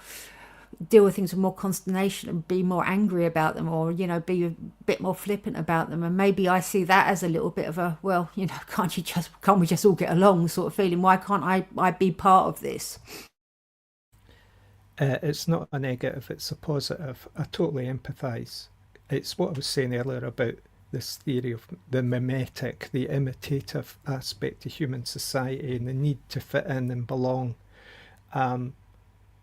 deal with things with more consternation and be more angry about them, or, you know, be a bit more flippant about them. And maybe I see that as a little bit of a, well, you know, can't we just all get along sort of feeling. Why can't I be part of this? It's not a negative, it's a positive. I totally empathise. It's what I was saying earlier about this theory of the mimetic, the imitative aspect to human society, and the need to fit in and belong.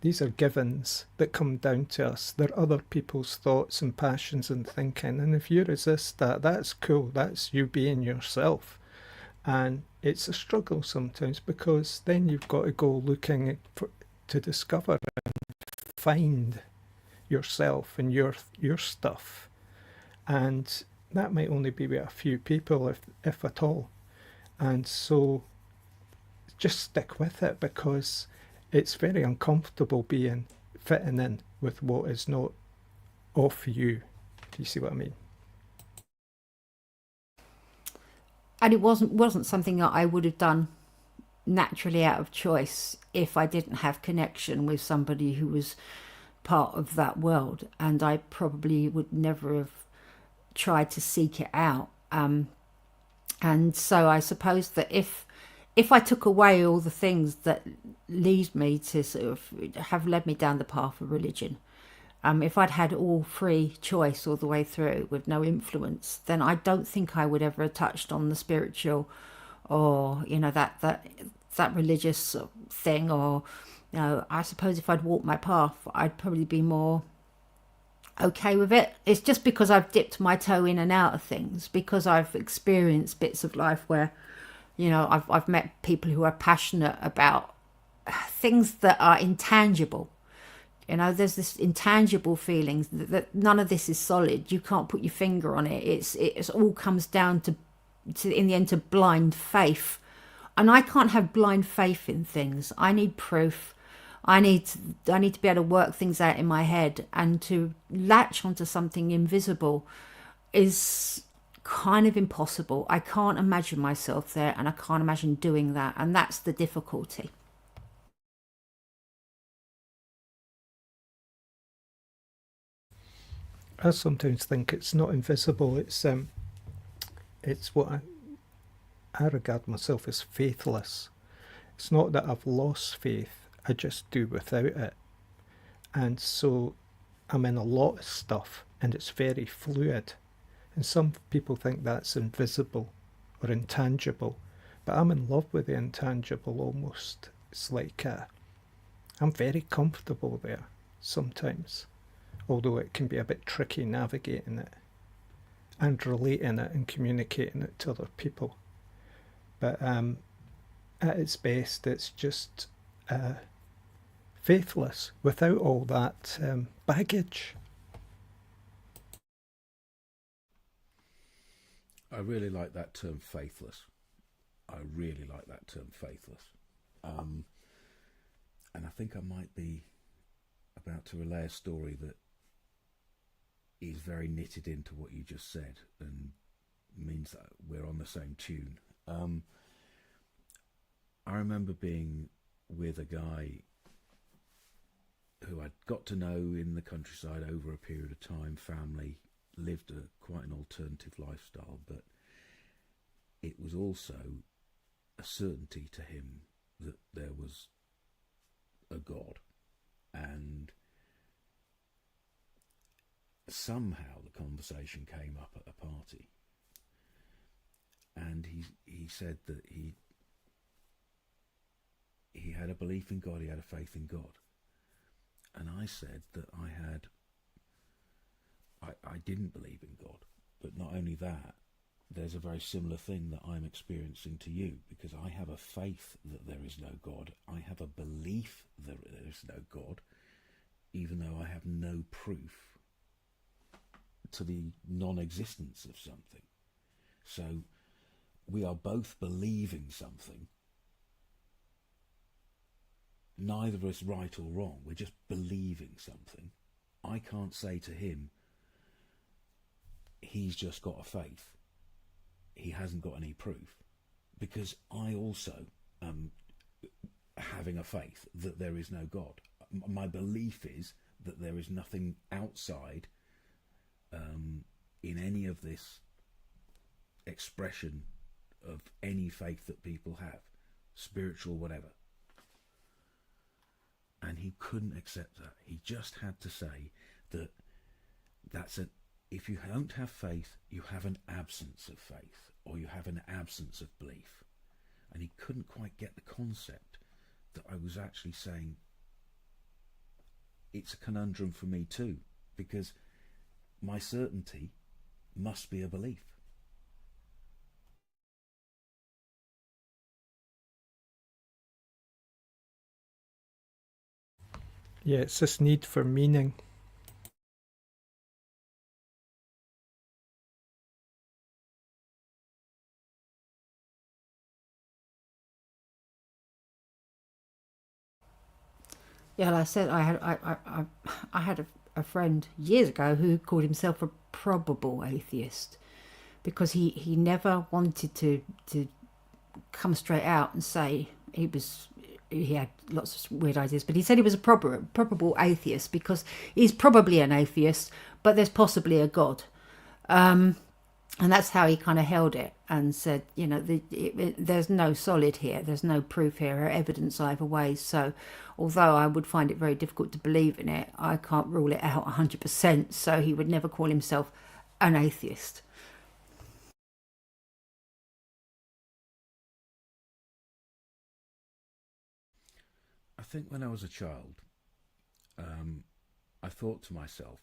These are givens that come down to us. They're other people's thoughts and passions and thinking. And if you resist that, that's cool. That's you being yourself. And it's a struggle sometimes because then you've got to go looking to discover and find yourself and your stuff. And that might only be with a few people, if at all. And so just stick with it, because it's very uncomfortable fitting in with what is not of you. Do you see what I mean? And it wasn't something that I would have done naturally out of choice if I didn't have connection with somebody who was part of that world, and I probably would never have tried to seek it out. And so I suppose that if I took away all the things that lead me to sort of have led me down the path of religion, if I'd had all free choice all the way through with no influence, then I don't think I would ever have touched on the spiritual, or, you know, that religious thing. Or, you know, I suppose if I'd walked my path, I'd probably be more okay with it. It's just because I've dipped my toe in and out of things, because I've experienced bits of life where You know, I've met people who are passionate about things that are intangible. You know, there's this intangible feelings that none of this is solid. You can't put your finger on it. It's all comes down to in the end to blind faith, and I can't have blind faith in things. I need proof. I need to be able to work things out in my head, and to latch onto something invisible is kind of impossible. I can't imagine myself there, and I can't imagine doing that, and that's the difficulty. I sometimes think it's not invisible. It's what I regard myself as faithless. It's not that I've lost faith. I just do without it, and so I'm in a lot of stuff, and it's very fluid. And some people think that's invisible or intangible, but I'm in love with the intangible almost. It's like I'm very comfortable there sometimes, although it can be a bit tricky navigating it and relating it and communicating it to other people. But at its best, it's just faithless without all that baggage. I really like that term, faithless. I really like that term, faithless. And I think I might be about to relay a story that is very knitted into what you just said and means that we're on the same tune. I remember being with a guy who I'd got to know in the countryside over a period of time, family, lived quite an alternative lifestyle, but it was also a certainty to him that there was a God, and somehow the conversation came up at a party, and he said that he had a belief in God, he had a faith in God, and I said that I didn't believe in God, but not only that, there's a very similar thing that I'm experiencing to you, because I have a faith that there is no God. I have a belief that there is no God, even though I have no proof to the non-existence of something. So we are both believing something. Neither of us right or wrong. We're just believing something. I can't say to him, he's just got a faith. He hasn't got any proof, because I also am having a faith that there is no God. My belief is that there is nothing outside in any of this expression of any faith that people have, spiritual, whatever. And he couldn't accept that. He just had to say that if you don't have faith, you have an absence of faith, or you have an absence of belief. And he couldn't quite get the concept that I was actually saying it's a conundrum for me too, because my certainty must be a belief. Yeah, it's this need for meaning. Yeah, like I said, I had a friend years ago who called himself a probable atheist, because he never wanted to come straight out and say he had lots of weird ideas, but he said he was a probable atheist because he's probably an atheist, but there's possibly a God. And that's how he kind of held it, and said, you know, there's no solid here, there's no proof here or evidence either way. So although I would find it very difficult to believe in it, I can't rule it out 100%. So he would never call himself an atheist. I think when I was a child, I thought to myself,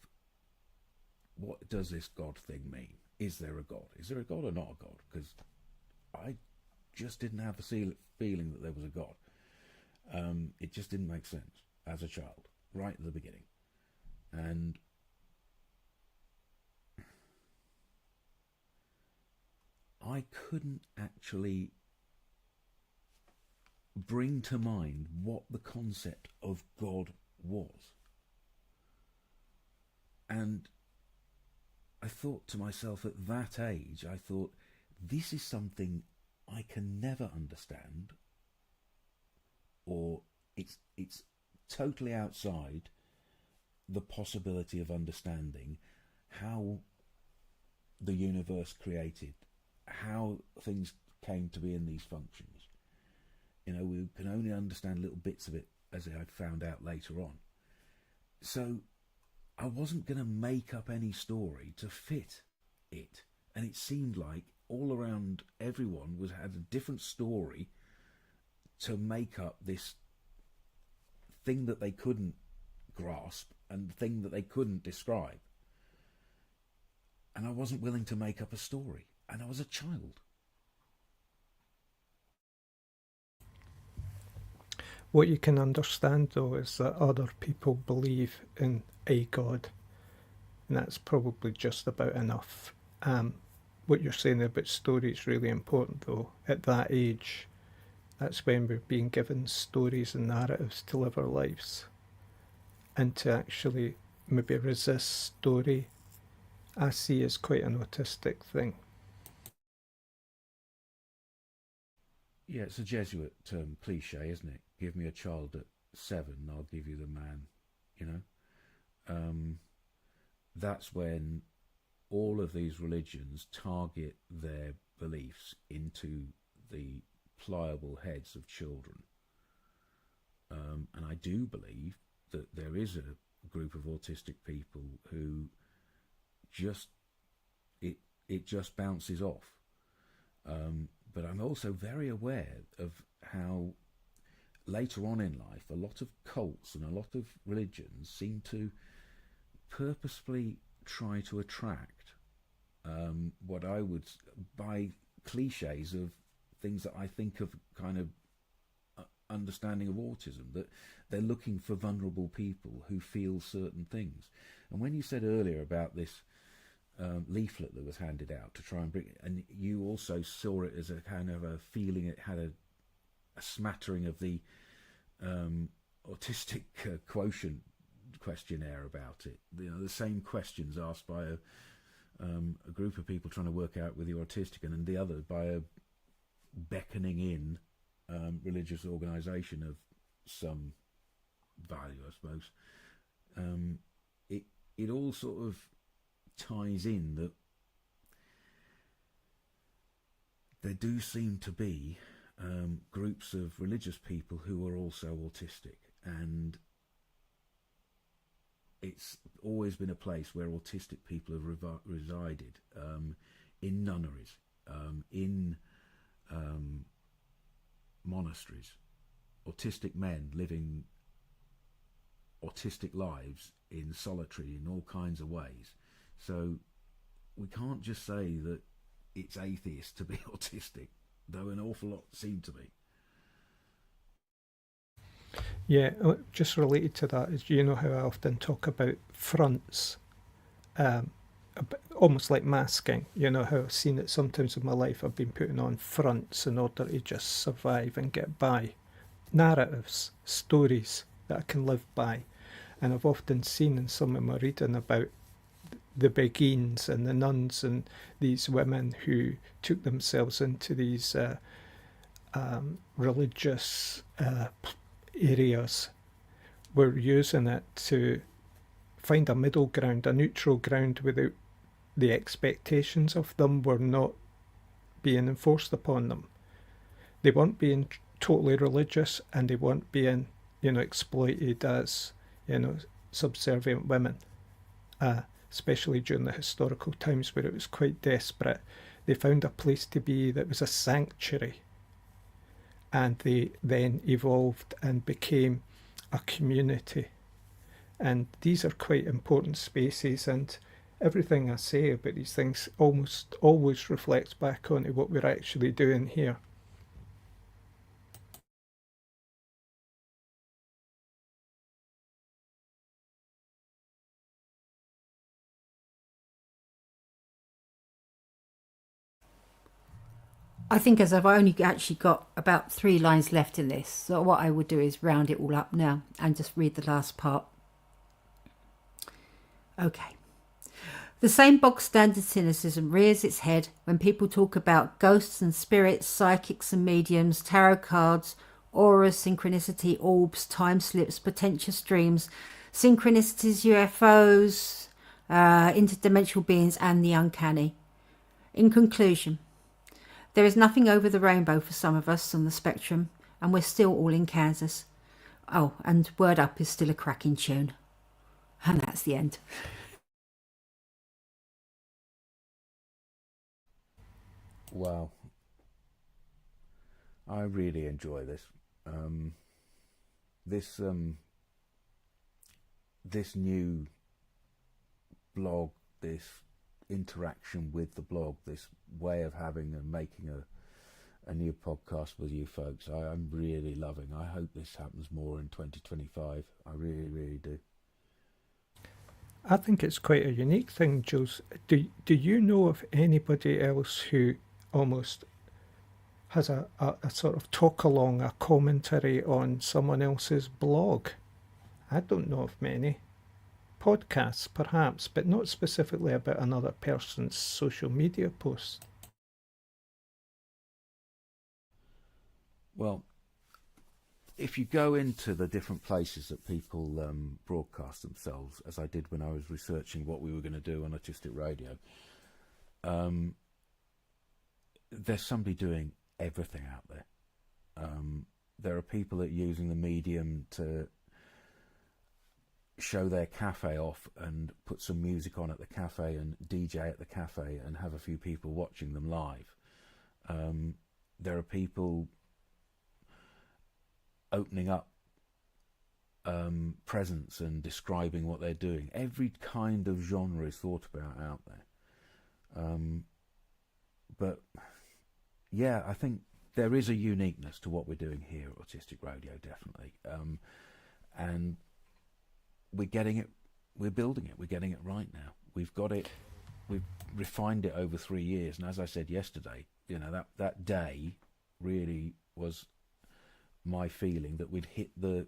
what does this God thing mean? Is there a God? Is there a God or not a God? Because I just didn't have the feeling that there was a God. It just didn't make sense as a child, right at the beginning. And I couldn't actually bring to mind what the concept of God was. And I thought to myself at that age, I thought, this is something I can never understand, or it's totally outside the possibility of understanding how the universe created, how things came to be in these functions. You know, we can only understand little bits of it, as I found out later on. So I wasn't going to make up any story to fit it. And it seemed like all around everyone had a different story to make up this thing that they couldn't grasp and the thing that they couldn't describe. And I wasn't willing to make up a story. And I was a child. What you can understand, though, is that other people believe in a God, and that's probably just about enough. What you're saying about story is really important, though. At that age, that's when we're being given stories and narratives to live our lives. And to actually maybe resist story, I see as quite an autistic thing. Yeah, it's a Jesuit cliche, isn't it? Give me a child at 7, I'll give you the man, you know? That's when all of these religions target their beliefs into the pliable heads of children. And I do believe that there is a group of autistic people who it just bounces off. But I'm also very aware of how later on in life a lot of cults and a lot of religions seem to purposefully try to attract what I would, by cliches of things that I think of kind of understanding of autism, that they're looking for vulnerable people who feel certain things. And when you said earlier about this leaflet that was handed out to try and bring, and you also saw it as a kind of a feeling, it had a smattering of the autistic quotient questionnaire about it. You know, the same questions asked by a group of people trying to work out whether you're autistic, and then the other by a beckoning in religious organisation of some value, I suppose. It all sort of ties in that there do seem to be groups of religious people who are also autistic, and it's always been a place where autistic people have resided, in nunneries, in monasteries, autistic men living autistic lives in solitary in all kinds of ways. So we can't just say that it's atheist to be autistic, though an awful lot seem to be. Yeah, just related to that is, you know how I often talk about fronts, almost like masking. You know how I've seen it sometimes in my life, I've been putting on fronts in order to just survive and get by. Narratives, stories that I can live by. And I've often seen in some of my reading about the Beguines and the nuns and these women who took themselves into these religious areas, were using it to find a middle ground, a neutral ground, without the expectations of them were not being enforced upon them. They weren't being totally religious, and they weren't being, exploited as, subservient women, especially during the historical times where it was quite desperate. They found a place to be that was a sanctuary, and they then evolved and became a community. And these are quite important spaces, and everything I say about these things almost always reflects back onto what we're actually doing here. I think as I've only actually got about 3 lines left in this, so what I would do is round it all up now and just read the last part. Okay. The same bog standard cynicism rears its head when people talk about ghosts and spirits, psychics and mediums, tarot cards, auras, synchronicity, orbs, time slips, portentous dreams, synchronicities, UFOs, interdimensional beings, and the uncanny. In conclusion, there is nothing over the rainbow for some of us on the spectrum, and we're still all in Kansas. Oh, and Word Up is still a cracking tune. And that's the end. Wow. I really enjoy this. This new blog, this interaction with the blog, this way of having and making a new podcast with you folks, I'm really loving. I hope this happens more in 2025. I really, really do. I think it's quite a unique thing, Jules. Do you know of anybody else who almost has a sort of talk along, a commentary on someone else's blog? I don't know of many. Podcasts, perhaps, but not specifically about another person's social media post. Well, if you go into the different places that people broadcast themselves, as I did when I was researching what we were going to do on Autistic Radio, there's somebody doing everything out there. There are people that are using the medium to show their cafe off and put some music on at the cafe and DJ at the cafe and have a few people watching them live. There are people opening up presents and describing what they're doing. Every kind of genre is thought about out there. But yeah, I think there is a uniqueness to what we're doing here at Autistic Radio, definitely. And we're getting it, we're building it, we're getting it right now. We've got it, we've refined it over 3 years. And as I said yesterday, you know, that day really was my feeling that we'd hit the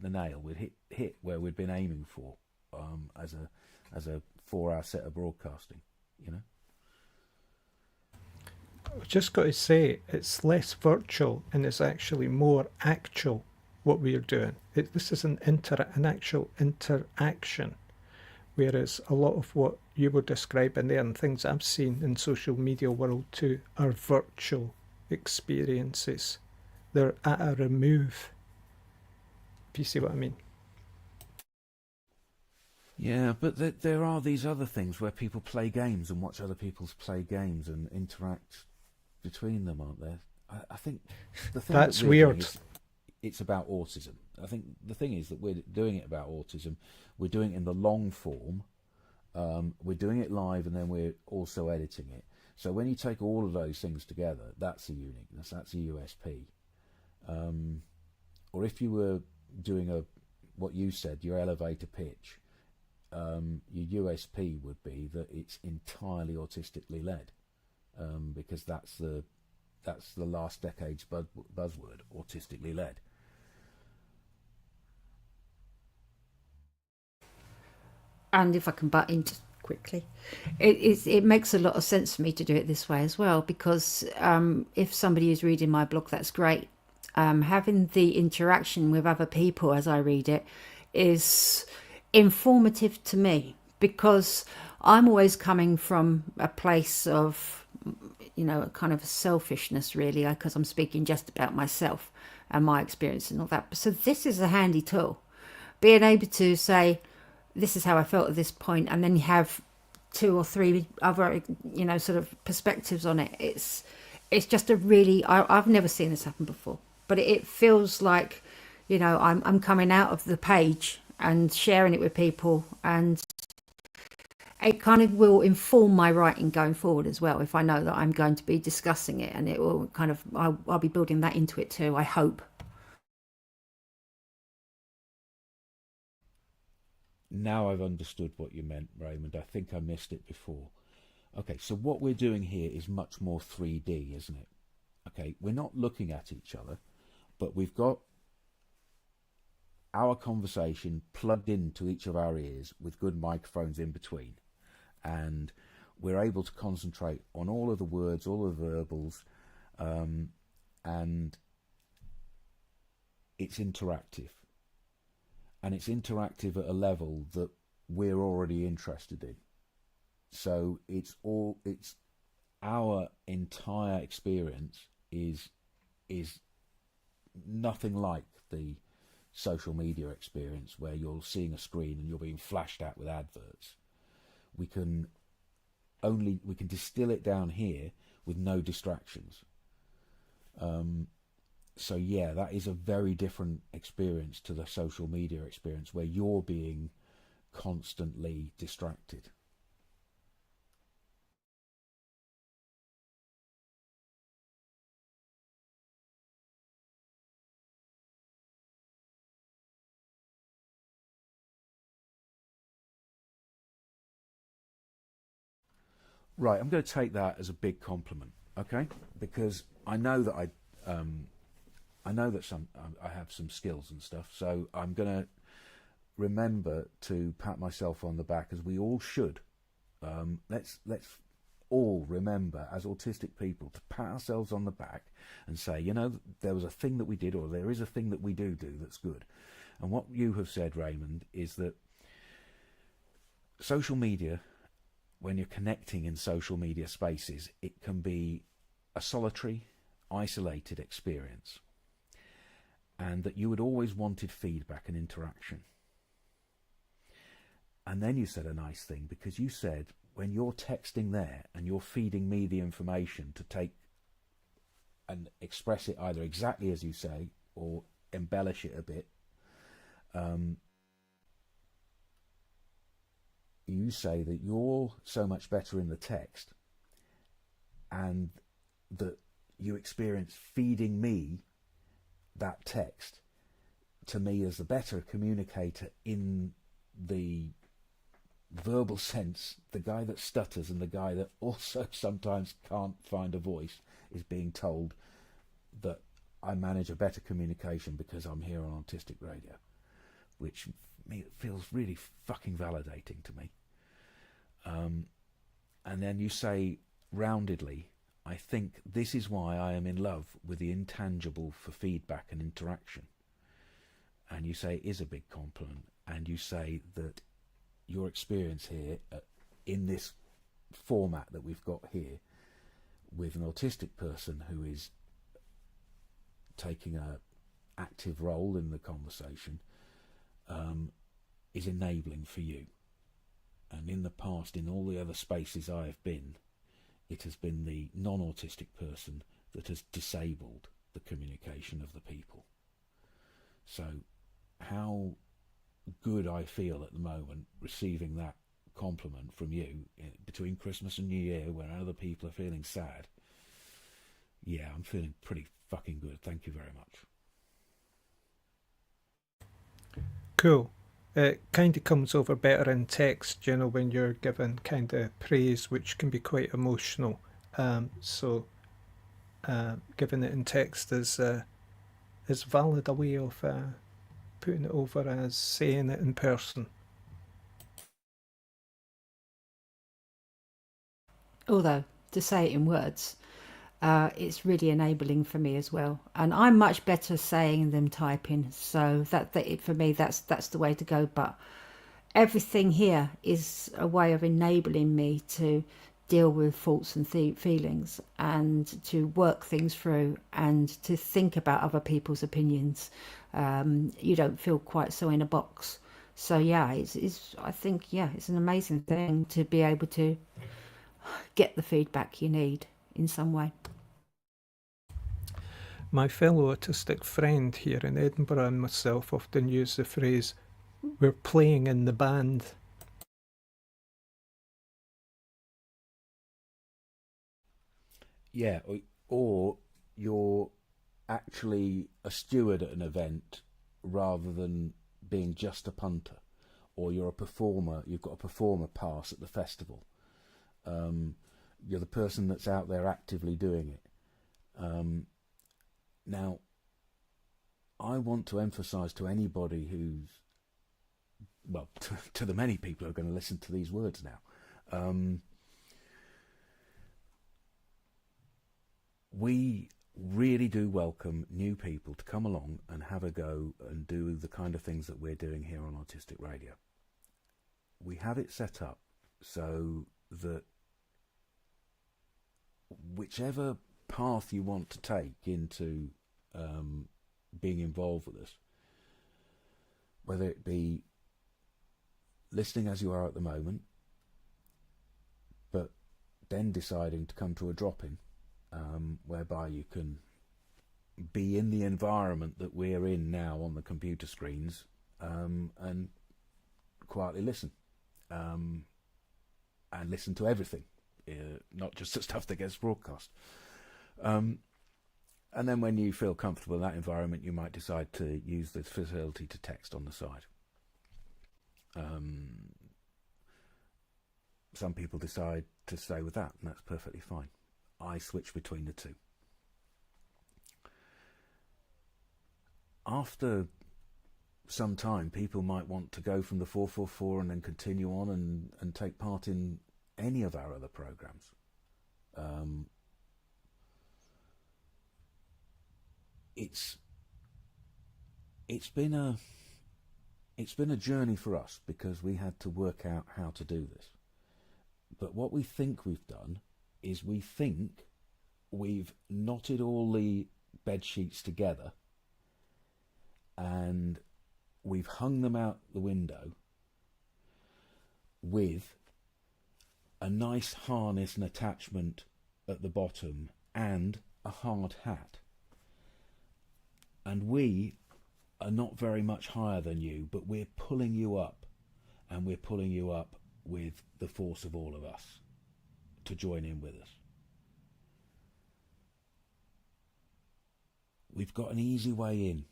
nail, we'd hit where we'd been aiming for, as a 4-hour set of broadcasting, you know. I've just got to say, it's less virtual and it's actually more actual what we're doing. This is an actual interaction, whereas a lot of what you were describing there and things I've seen in social media world too are virtual experiences. They're at a remove. If you see what I mean. Yeah, but there are these other things where people play games and watch other people play games and interact between them, aren't there? I think the thing that's that weird. It's about autism. I think the thing is that we're doing it about autism. We're doing it in the long form. We're doing it live, and then we're also editing it. So when you take all of those things together, that's a uniqueness. That's a USP. Or if you were doing what you said, your elevator pitch, your USP would be that it's entirely autistically led, because that's the last decade's buzzword, autistically led. And if I can butt in just quickly, it makes a lot of sense for me to do it this way as well, because if somebody is reading my blog, that's great. Having the interaction with other people as I read it is informative to me, because I'm always coming from a place of, you know, kind of selfishness really, because I'm speaking just about myself and my experience and all that. So this is a handy tool, being able to say, this is how I felt at this point, and then you have 2 or 3 other, you know, sort of perspectives on it. It's just a really, I've never seen this happen before, but it feels like, you know, I'm coming out of the page and sharing it with people, and it kind of will inform my writing going forward as well, if I know that I'm going to be discussing it, and it will kind of, I'll be building that into it too, I hope. Now I've understood what you meant, Raymond. I think I missed it before. Okay, so what we're doing here is much more 3D, isn't it? Okay, we're not looking at each other, but we've got our conversation plugged into each of our ears with good microphones in between, and we're able to concentrate on all of the words, all of the verbals, and it's interactive. And it's interactive at a level that we're already interested in. So it's our entire experience is nothing like the social media experience where you're seeing a screen and you're being flashed at with adverts. We can distill it down here with no distractions. So yeah, that is a very different experience to the social media experience where you're being constantly distracted. Right, I'm going to take that as a big compliment, okay? Because I know that I have some skills and stuff, so I'm going to remember to pat myself on the back, as we all should. Let's all remember, as autistic people, to pat ourselves on the back and say, you know, there was a thing that we did, or there is a thing that we do that's good. And what you have said, Raymond, is that social media, when you're connecting in social media spaces, it can be a solitary, isolated experience, and that you had always wanted feedback and interaction. And then you said a nice thing, because you said, when you're texting there and you're feeding me the information to take and express it either exactly as you say or embellish it a bit, you say that you're so much better in the text, and that you experience feeding me that text to me as the better communicator in the verbal sense. The guy that stutters and the guy that also sometimes can't find a voice is being told that I manage a better communication because I'm here on Autistic Radio, which feels really fucking validating to me. And then you say roundedly, I think this is why I am in love with the intangible for feedback and interaction. And you say it is a big compliment, and you say that your experience here in this format that we've got here with an autistic person who is taking a active role in the conversation is enabling for you. And in the past, in all the other spaces I have been, it has been the non-autistic person that has disabled the communication of the people. So how good I feel at the moment receiving that compliment from you between Christmas and New Year, when other people are feeling sad. Yeah, I'm feeling pretty fucking good. Thank you very much. Cool. It kind of comes over better in text, you know, when you're given kind of praise, which can be quite emotional. So giving it in text is valid a way of putting it over as saying it in person. Although, to say it in words, it's really enabling for me as well, and I'm much better saying than typing, so that for me that's the way to go. But everything here is a way of enabling me to deal with thoughts and feelings, and to work things through, and to think about other people's opinions. You don't feel quite so in a box. So yeah, I think it's an amazing thing to be able to get the feedback you need in some way. My fellow autistic friend here in Edinburgh and myself often use the phrase, "we're playing in the band." Yeah, or you're actually a steward at an event rather than being just a punter, or you're a performer, you've got a performer pass at the festival. You're the person that's out there actively doing it. Now, I want to emphasise to anybody who's, well, to the many people who are going to listen to these words now, we really do welcome new people to come along and have a go and do the kind of things that we're doing here on Autistic Radio. We have it set up so that whichever path you want to take into being involved with us, whether it be listening as you are at the moment, but then deciding to come to a drop-in, whereby you can be in the environment that we're in now on the computer screens, and quietly listen, and listen to everything, not just the stuff that gets broadcast. And then when you feel comfortable in that environment, you might decide to use the facility to text on the side. Some people decide to stay with that, and that's perfectly fine. I switch between the two. After some time, people might want to go from the 444 and then continue on and take part in any of our other programs. It's been a journey for us, because we had to work out how to do this. But what we think we've done is we think we've knotted all the bed sheets together and we've hung them out the window with a nice harness and attachment at the bottom and a hard hat. And we are not very much higher than you, but we're pulling you up, and we're pulling you up with the force of all of us to join in with us. We've got an easy way in,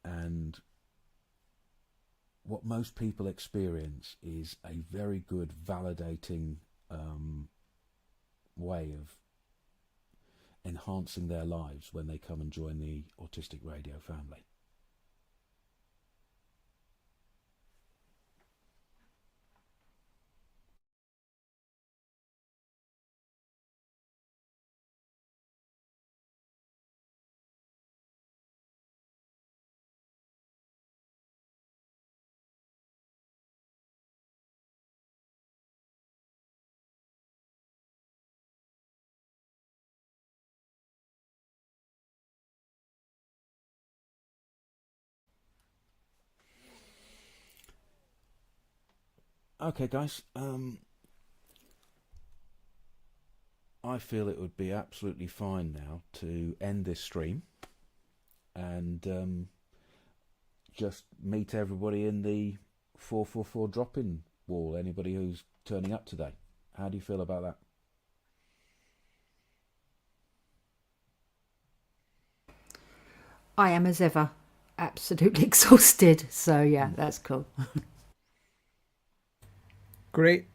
and what most people experience is a very good validating way of enhancing their lives when they come and join the Autistic Radio family. Okay, guys, I feel it would be absolutely fine now to end this stream and just meet everybody in the 444 drop-in wall, anybody who's turning up today. How do you feel about that? I am, as ever, absolutely exhausted. So, yeah, that's cool. Great.